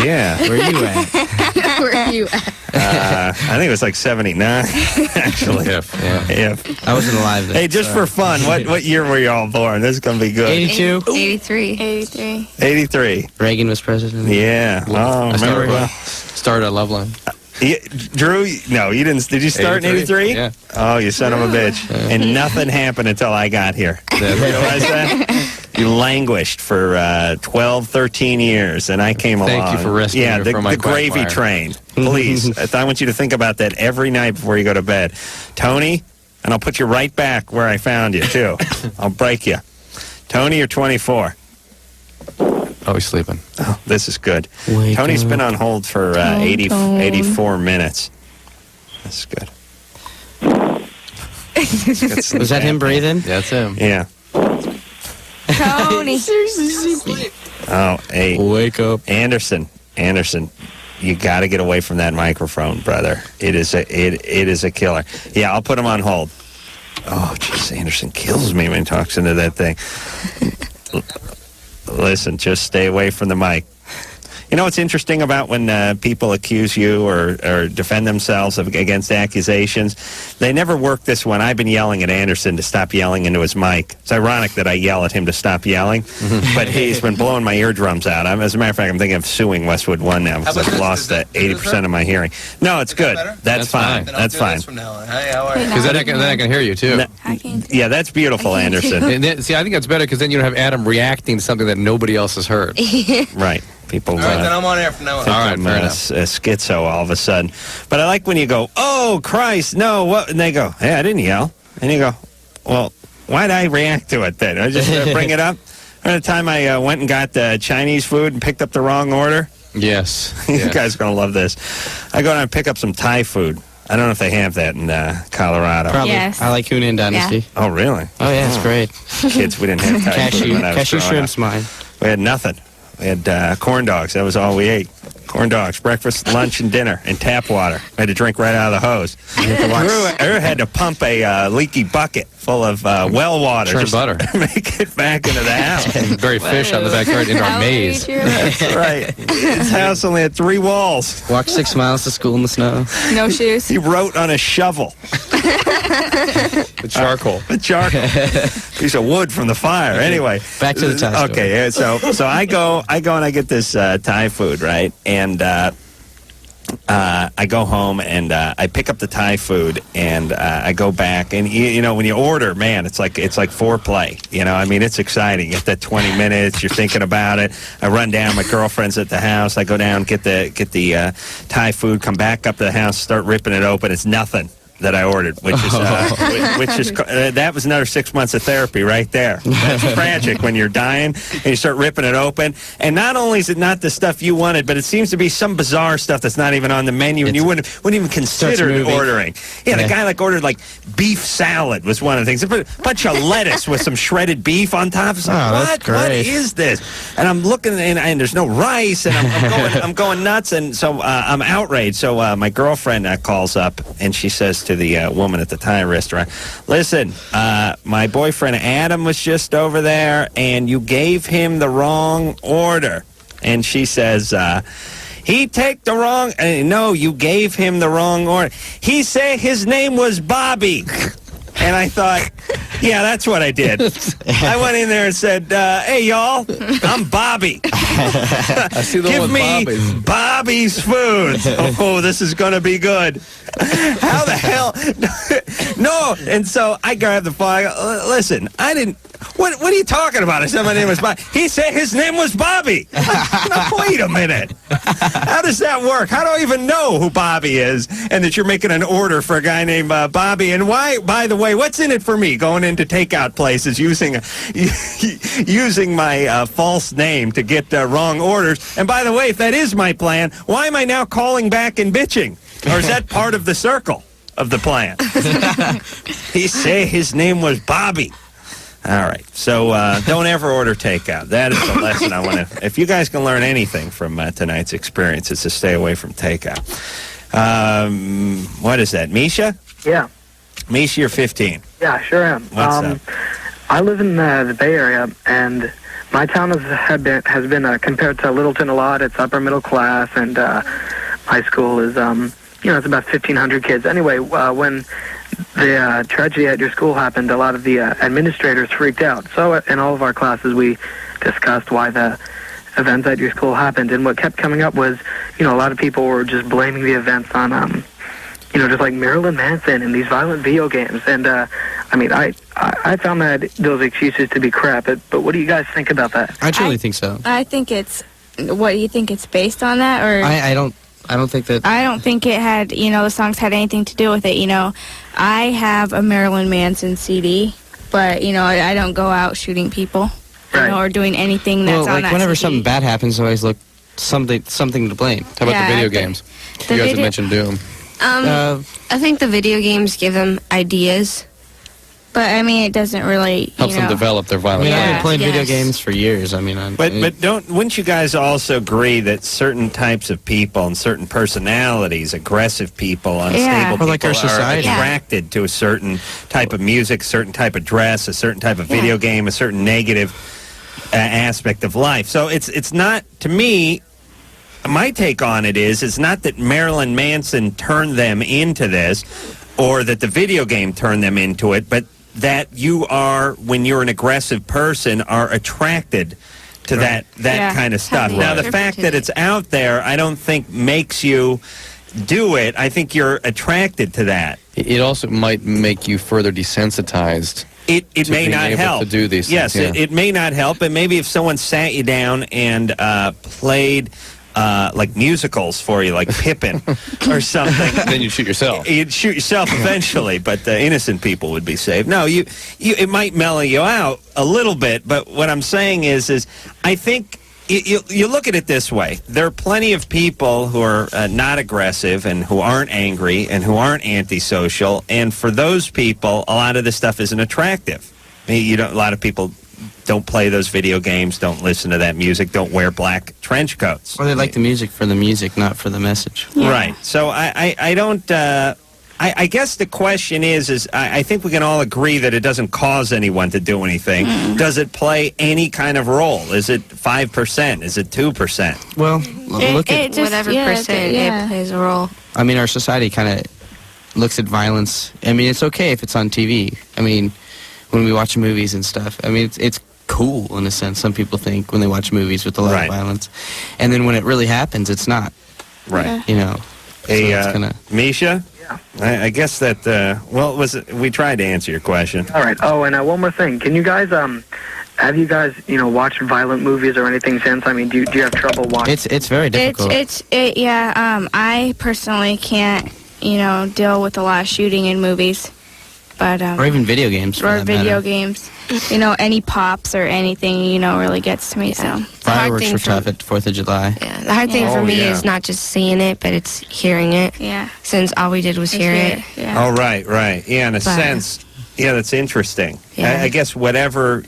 yeah. Where are you at? Where are you at? I think it was like 79, actually. If. I wasn't alive then. Hey, just for fun, what year were you all born? This is going to be good. 82? 83. 83. 83. Reagan was president. Yeah. Oh, remember well. Started at Loveline. Drew, no, you didn't. Did you start in 83? Yeah. Oh, you son of a bitch. And nothing happened until I got here. You realize that? You languished for 12, 13 years, and I came along. Thank you for rescuing me from my the gravy quagmire. train. Please. I want you to think about that every night before you go to bed. Tony, and I'll put you right back where I found you, too. I'll break you. Tony, you're 24. Oh, he's sleeping. Oh, this is good. Wake Tony's up. been on hold for 84 minutes. That's good. Was that him breathing? That's him. Yeah. Tony. Oh, hey. Wake up. Anderson, you got to get away from that microphone, brother. It is a killer. Yeah, I'll put him on hold. Oh, jeez, Anderson kills me when he talks into that thing. Listen, just stay away from the mic. You know what's interesting about when people accuse you or defend themselves against accusations? They never work this one. I've been yelling at Anderson to stop yelling into his mic. It's ironic that I yell at him to stop yelling, but he's been blowing my eardrums out. As a matter of fact, I'm thinking of suing Westwood One now because I've lost 80% of my hearing. No, it's good. That's fine. That's fine. Because then I can hear you, too. Yeah, that's beautiful, Anderson. See, I think that's better because then you don't have Adam reacting to something that nobody else has heard. Right. People. All right, then I'm on air from now on. All right, schizo all of a sudden. But I like when you go, "Oh Christ, no!" What? And they go, "Hey, I didn't yell." And you go, "Well, why'd I react to it then? I just bring it up." Remember the time I went and got Chinese food and picked up the wrong order? Yes. You guys are gonna love this. I go down and pick up some Thai food. I don't know if they have that in Colorado. Probably. Yes. I like Hunan Dynasty. Yeah. Oh, really? Oh, yeah, it's great. Kids, we didn't have Thai food when I was Cashew growing shrimp's up. mine. We had nothing. We had corn dogs. That was all we ate. Corn dogs, breakfast, lunch, and dinner, and tap water. We had to drink right out of the hose. Drew had to pump a leaky bucket full of well water. Churn just butter. to make it back into the house. And bury fish out in the backyard into our maze. That's right. His house only had 3 walls. Walked 6 miles to school in the snow. No shoes. He wrote on a shovel. The charcoal. The charcoal. Piece of wood from the fire. Anyway. Back to the Thai store. Okay, so I go and I get this Thai food, right? And I go home and I pick up the Thai food and I go back and you know when you order, man, it's like foreplay. You know, I mean, it's exciting. You get that 20 minutes. You're thinking about it. I run down. My girlfriend's at the house. I go down, get the Thai food, come back up to the house, start ripping it open. It's nothing. that I ordered, which is that was another 6 months of therapy right there. That's tragic when you're dying and you start ripping it open. And not only is it not the stuff you wanted, but it seems to be some bizarre stuff that's not even on the menu, and you wouldn't even consider ordering. Yeah, the guy ordered beef salad was one of the things. A bunch of lettuce with some shredded beef on top. It's like, what is this? And I'm looking, and there's no rice, and I'm going nuts, and so I'm outraged. So my girlfriend calls up, and she says to the woman at the Thai restaurant, listen, my boyfriend Adam was just over there, and you gave him the wrong order. And she says, he take the wrong, no, you gave him the wrong order. He said his name was Bobby. And I thought, yeah, that's what I did. I went in there and said, hey, y'all, I'm Bobby. I see the Give me Bobby's food. Oh, this is going to be good. How the hell? No. And so I grabbed the phone. I go, listen, I didn't. What are you talking about? I said my name was Bobby. He said his name was Bobby. Now, wait a minute. How does that work? How do I even know who Bobby is and that you're making an order for a guy named Bobby? And why, by the way, what's in it for me going into takeout places using my false name to get wrong orders? And by the way, if that is my plan, why am I now calling back and bitching? Or is that part of the circle of the plan? He said his name was Bobby. All right, so don't ever order takeout. That is the lesson I want to... If you guys can learn anything from tonight's experience, it's to stay away from takeout. What is that, Misha? Yeah. Misha, you're 15. Yeah, I sure am. What's up? I live in the Bay Area, and my town has been compared to Littleton a lot. It's upper middle class, and my school is, it's about 1,500 kids. Anyway, when the tragedy at your school happened, a lot of the administrators freaked out. So in all of our classes, we discussed why the events at your school happened. And what kept coming up was, a lot of people were just blaming the events on, just like Marilyn Manson and these violent video games. And, I found that those excuses to be crap. But what do you guys think about that? I truly think so. I think it's... What, do you think it's based on that? Or I don't think that... I don't think it had, the songs had anything to do with it, I have a Marilyn Manson CD, but, I don't go out shooting people, or doing anything that's on that whenever CD. something bad happens, I always look something to blame. How about the video games? You guys have mentioned Doom. I think the video games give them ideas. But, it doesn't really, Helps them develop their violent I've been playing video games for years. But wouldn't you guys also agree that certain types of people and certain personalities, aggressive people, unstable people, like our society, are attracted to a certain type of music, a certain type of dress, a certain type of video game, a certain negative aspect of life. So it's not, to me, my take on it is, it's not that Marilyn Manson turned them into this or that the video game turned them into it, but that you are, when you're an aggressive person, are attracted to that kind of stuff. Now, the fact that it's out there, I don't think makes you do it. I think you're attracted to that. It also might make you further desensitized. It may not help to do these things. Yes, it may not help, but maybe if someone sat you down and played like musicals for you, like Pippin or something. Then you'd shoot yourself. You'd shoot yourself eventually, but the innocent people would be saved. No, it might mellow you out a little bit, but what I'm saying is I think you look at it this way. There are plenty of people who are not aggressive and who aren't angry and who aren't antisocial, and for those people, a lot of this stuff isn't attractive. A lot of people don't play those video games, don't listen to that music, don't wear black trench coats. Or they like the music for the music, not for the message. Yeah. Right. So I don't... I guess the question is I think we can all agree that it doesn't cause anyone to do anything. Does it play any kind of role? Is it 5%? Is it 2%? Well, look at... whatever percent it plays a role. Our society kind of looks at violence. It's okay if it's on TV. When we watch movies and stuff. It's cool in a sense. Some people think when they watch movies with a lot of violence, and then when it really happens, it's not. Right. Hey, Misha. Yeah. I guess that. We tried to answer your question. All right. Oh, and one more thing. Can you guys have you guys watched violent movies or anything since? Do you have trouble watching? It's very difficult. I personally can't deal with a lot of shooting in movies. But or even video games. Or video games. Any pops or anything, really gets to me. So fireworks were tough at 4th of July. Yeah, the hard thing for me is not just seeing it, but it's hearing it. Yeah. Since all we did was hear it. Yeah. Oh, right. Yeah, in a sense, that's interesting. Yeah. I guess whatever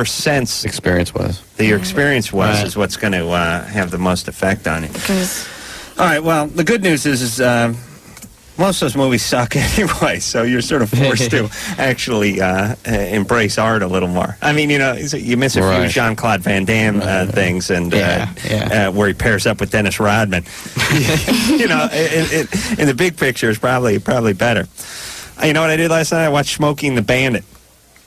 sense experience was that your experience was Right. is what's going to have the most effect on you. All right. Well, the good news is most of those movies suck anyway, so you're sort of forced to actually embrace art a little more. I mean, you miss a few Right. Jean-Claude Van Damme things, and where he pairs up with Dennis Rodman. In the big picture, is probably better. You know what I did last night? I watched Smoking the Bandit.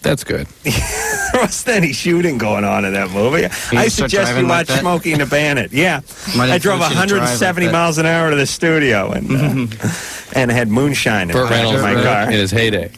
That's good. There wasn't any shooting going on in that movie. I suggest you watch Smoking the Bandit. Yeah. I drove 170 miles an hour to the studio and had moonshine in Burt Reynolds my car. in his heyday.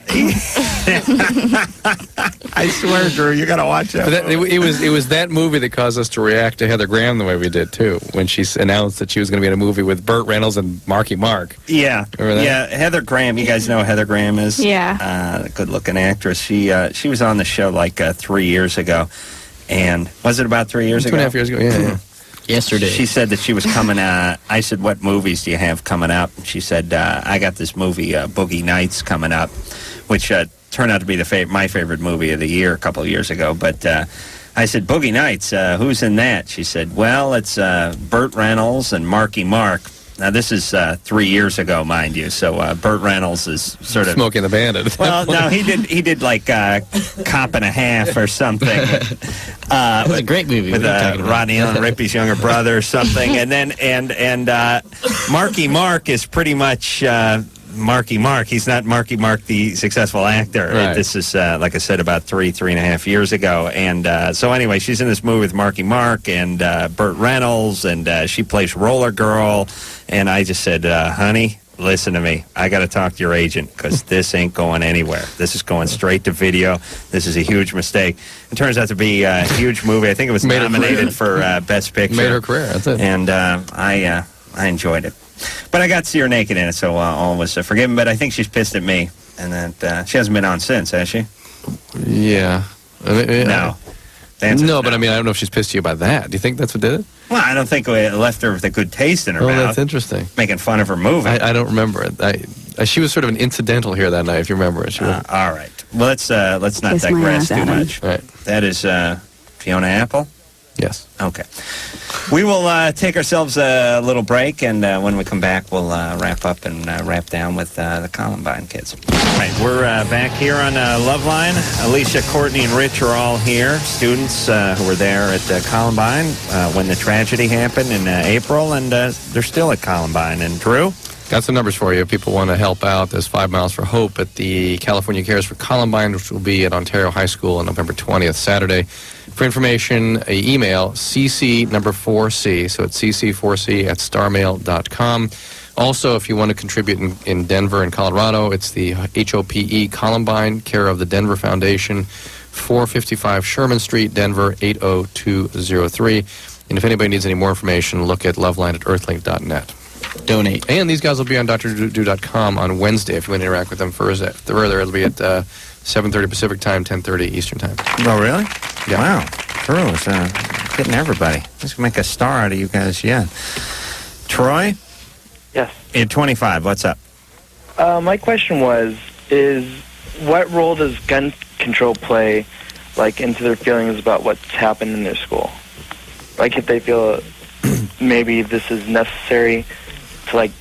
I swear, Drew, you got to watch that. But it was that movie that caused us to react to Heather Graham the way we did too, when she announced that she was going to be in a movie with Burt Reynolds and Marky Mark. Yeah. Remember that? Yeah, Heather Graham. You guys know who Heather Graham is? Yeah. Good-looking actress. She was on the show like 3 years ago. And was it about 3 years ago? 2.5 years ago, yeah. Yesterday. She said that she was coming. I said, "What movies do you have coming up?" And she said, "I got this movie, Boogie Nights, coming up," which turned out to be my favorite movie of the year a couple of years ago. But I said, "Boogie Nights, who's in that?" She said, "Well, it's Burt Reynolds and Marky Mark." Now, this is 3 years ago, mind you. So Burt Reynolds is sort of Smoking the Bandit. Well, no, he did like Cop and a Half or something. It was a great movie with Rodney Allen Rippey's younger brother or something. And then and Marky Mark is pretty much Marky Mark. He's not Marky Mark, the successful actor. Right. This is, like I said, about 3.5 years ago. And so anyway, she's in this movie with Marky Mark and Burt Reynolds, and she plays Roller Girl. And I just said, honey, listen to me. I got to talk to your agent because this ain't going anywhere. This is going straight to video. This is a huge mistake. It turns out to be a huge movie. I think it was nominated for Best Picture. Made her career, that's it. And I enjoyed it. But I got to see her naked in it, so all was forgiven. But I think she's pissed at me. And that she hasn't been on since, has she? Yeah. No. No, but I mean, I don't know if she's pissed at you about that. Do you think that's what did it? Well, I don't think it left her with a good taste in her Oh, mouth. that's interesting. Making fun of her movie. I don't remember it. She was sort of an incidental here that night, if you remember it. All right. Well, let's not Kiss my digress ass, too Adam. much. Right. That is Fiona Apple? Yes. Okay. We will take ourselves a little break, and when we come back, we'll wrap up and wrap down with the Columbine kids. All right, we're back here on Loveline. Alicia, Courtney, and Rich are all here, students who were there at Columbine when the tragedy happened in April, and they're still at Columbine. And Drew? Got some numbers for you. People want to help out. There's 5 Miles for Hope at the California Cares for Columbine, which will be at Ontario High School on November 20th, Saturday. For information, email cc4c, so it's cc4c@starmail.com. Also, if you want to contribute in Denver and Colorado, it's the HOPE Columbine, care of the Denver Foundation, 455 Sherman Street, Denver, 80203. And if anybody needs any more information, look at loveline at earthlink.net. Donate. And these guys will be on drdrew.com on Wednesday if you want to interact with them further. It'll be at 7:30 Pacific Time, 10:30 Eastern Time. Oh, really? Yeah. Wow. Drew is getting everybody. Let's make a star out of you guys yet. Troy? Yes. You're 25. What's up? My question is what role does gun control play, like, into their feelings about what's happened in their school? Like, if they feel maybe this is necessary to, like,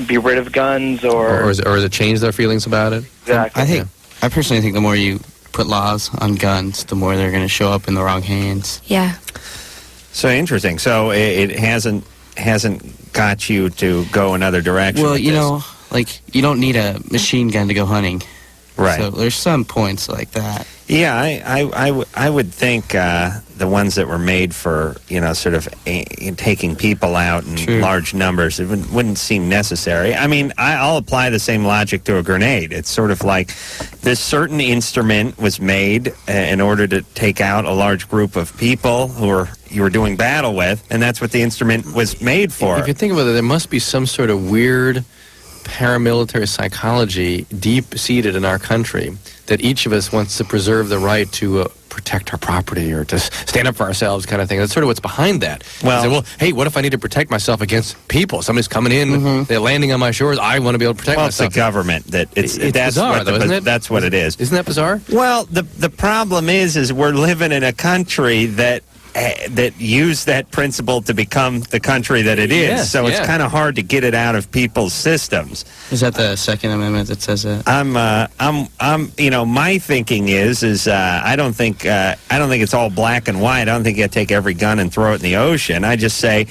be rid of guns, Or has it changed their feelings about it? Exactly. I personally think the more you put laws on guns, the more they're going to show up in the wrong hands. Yeah. So interesting. So it hasn't got you to go another direction. Well, with you this. know, like, you don't need a machine gun to go hunting. Right. So there's some points like that. Yeah, I would think the ones that were made for, sort of taking people out in large numbers, it wouldn't seem necessary. I mean, I'll apply the same logic to a grenade. It's sort of like this certain instrument was made in order to take out a large group of people who you were doing battle with, and that's what the instrument was made for. If you think about it, there must be some sort of weird paramilitary psychology deep-seated in our country that each of us wants to preserve the right to protect our property or to stand up for ourselves kind of thing. That's sort of what's behind that. Well, hey, what if I need to protect myself against people? Somebody's coming in, they're landing on my shores. I want to be able to protect myself. It's the government. That's bizarre, though, isn't it? That's what it is. Isn't that bizarre? Well, the problem is we're living in a country that use that principle to become the country that it is. Yes, so it's kind of hard to get it out of people's systems. Is that the Second Amendment that says that? My thinking is I don't think it's all black and white. I don't think you take every gun and throw it in the ocean. I just say,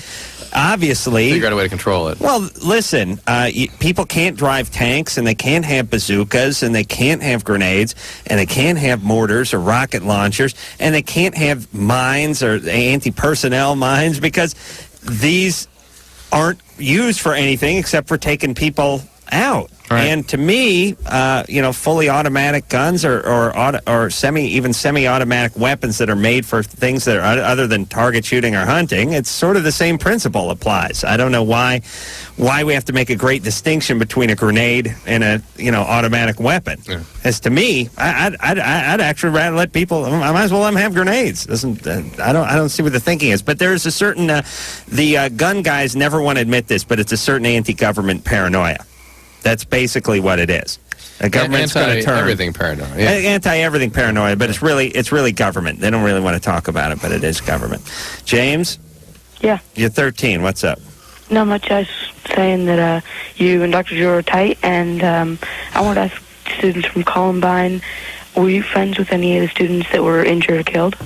obviously, figure out a way to control it. Well, listen, people can't drive tanks, and they can't have bazookas, and they can't have grenades, and they can't have mortars or rocket launchers, and they can't have mines or anti-personnel mines because these aren't used for anything except for taking people out. Right. And to me, fully automatic guns or semi-automatic weapons that are made for things that are other than target shooting or hunting, it's sort of the same principle applies. I don't know why we have to make a great distinction between a grenade and a automatic weapon. Yeah. As to me, I'd actually rather let people. I might as well let them have grenades. I don't see what the thinking is. But there's a certain the gun guys never want to admit this, but it's a certain anti-government paranoia. That's basically what it is. The government's going to turn everything paranoia. Yeah. Anti-everything paranoia, but it's really government. They don't really want to talk about it, but it is government. James? Yeah. You're 13. What's up? Not much. I was saying that you and Dr. Joe are tight, and I want to ask students from Columbine, were you friends with any of the students that were injured or killed?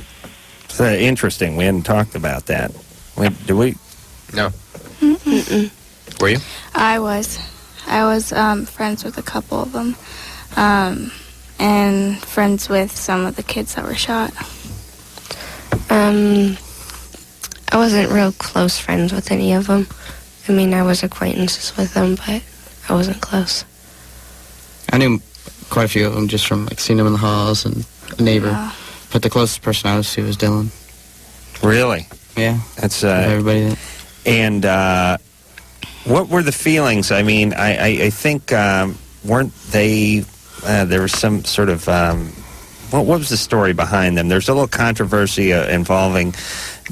It's interesting. We hadn't talked about that. Did we? No. Mm-mm. Were you? I was friends with a couple of them, and friends with some of the kids that were shot. I wasn't real close friends with any of them. I mean, I was acquaintances with them, but I wasn't close. I knew quite a few of them just from seeing them in the halls and a neighbor. Yeah. But the closest person I was to was Dylan. Really? Yeah. That's everybody. And what were the feelings? I mean, I think weren't they? There was some sort of. What was the story behind them? There's a little controversy involving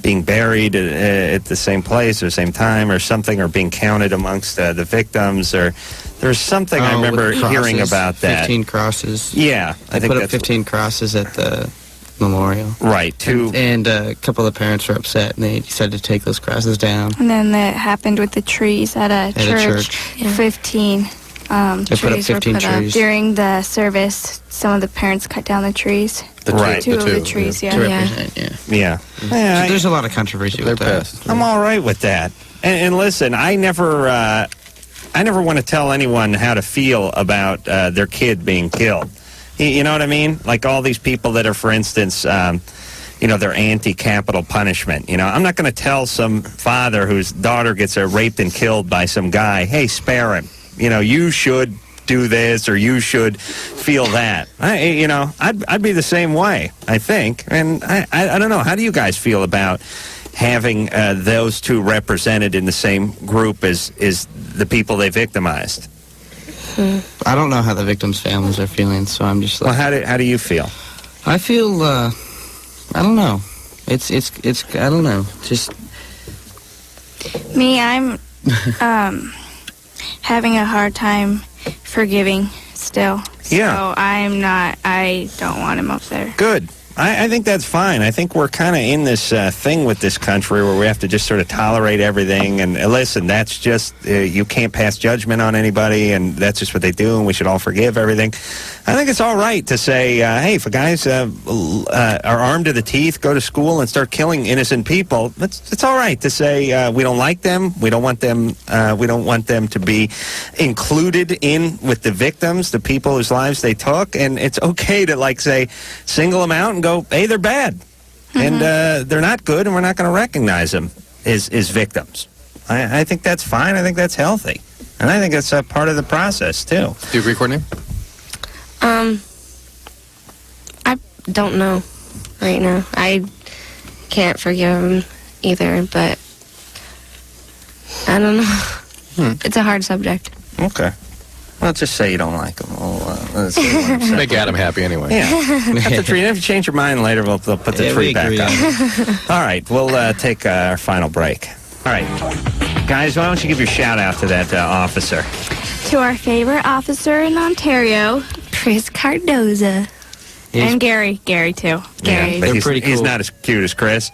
being buried at the same place or same time or something, or being counted amongst the victims, or there's something I remember hearing about that. 15 crosses. Yeah, I think put up 15 crosses at the memorial. Right. And a couple of the parents were upset, and they decided to take those crosses down. And then that happened with the trees at a church. Yeah. 15 they trees put up 15 were put trees. up. During the service, some of the parents cut down the trees. Two of the trees, To represent, yeah. So there's a lot of controversy with that. I'm all right with that. And listen, I never want to tell anyone how to feel about their kid being killed. You know what I mean? Like all these people that are, for instance, they're anti-capital punishment. I'm not going to tell some father whose daughter gets raped and killed by some guy, hey, spare him. You should do this, or you should feel that. I'd be the same way, I think. And I don't know. How do you guys feel about having those two represented in the same group as the people they victimized? I don't know how the victims' families are feeling, so I'm just like... Well, how do you feel? I feel, I don't know. It's I don't know. Just... Me, I'm having a hard time forgiving still. Yeah. So I don't want him up there. Good. I think that's fine. I think we're kind of in this thing with this country where we have to just sort of tolerate everything. And listen, that's just, you can't pass judgment on anybody, and that's just what they do, and we should all forgive everything. I think it's all right to say, hey, if guys are armed to the teeth, go to school and start killing innocent people, it's all right to say we don't like them, we don't want them to be included in with the victims, the people whose lives they took, and it's okay to say single them out and go, hey, they're bad, and they're not good, and we're not going to recognize them as victims. I think that's fine. I think that's healthy, and I think that's a part of the process too. Do you agree, Courtney? I don't know right now. I can't forgive him either, but I don't know. It's a hard subject. Okay. Well, just say you don't like them. Make Adam happy anyway. Yeah. Cut the tree. And if you change your mind later, they'll put the tree back up. All right. We'll take our final break. All right. Guys, why don't you give your shout-out to that officer? To our favorite officer in Ontario, Chris Cardoza. And Gary too. Gary. Yeah, but he's not as cute as Chris.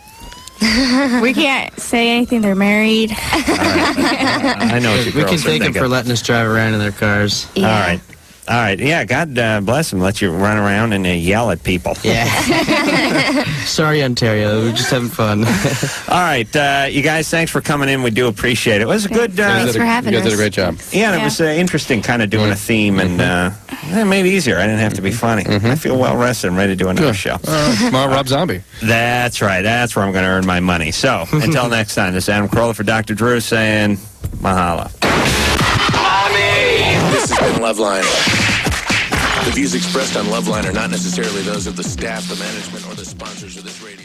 We can't say anything. They're married. I know what you We can thank them for letting us drive around in their cars. Yeah. All right. Yeah, God bless them. Let you run around and yell at people. Yeah. Sorry, Ontario. We're just having fun. All right. You guys, thanks for coming in. We do appreciate it. It was a good... Thanks for having us. You guys did a great job. Yeah, and it was interesting kind of doing a theme, and it made it easier. I didn't have to be funny. I feel well rested and ready to do another show. Tomorrow, Rob Zombie. That's right. That's where I'm going to earn my money. So, until next time, this is Adam Carolla for Dr. Drew saying mahalo. This has been Loveline. The views expressed on Loveline are not necessarily those of the staff, the management, or the sponsors of this radio.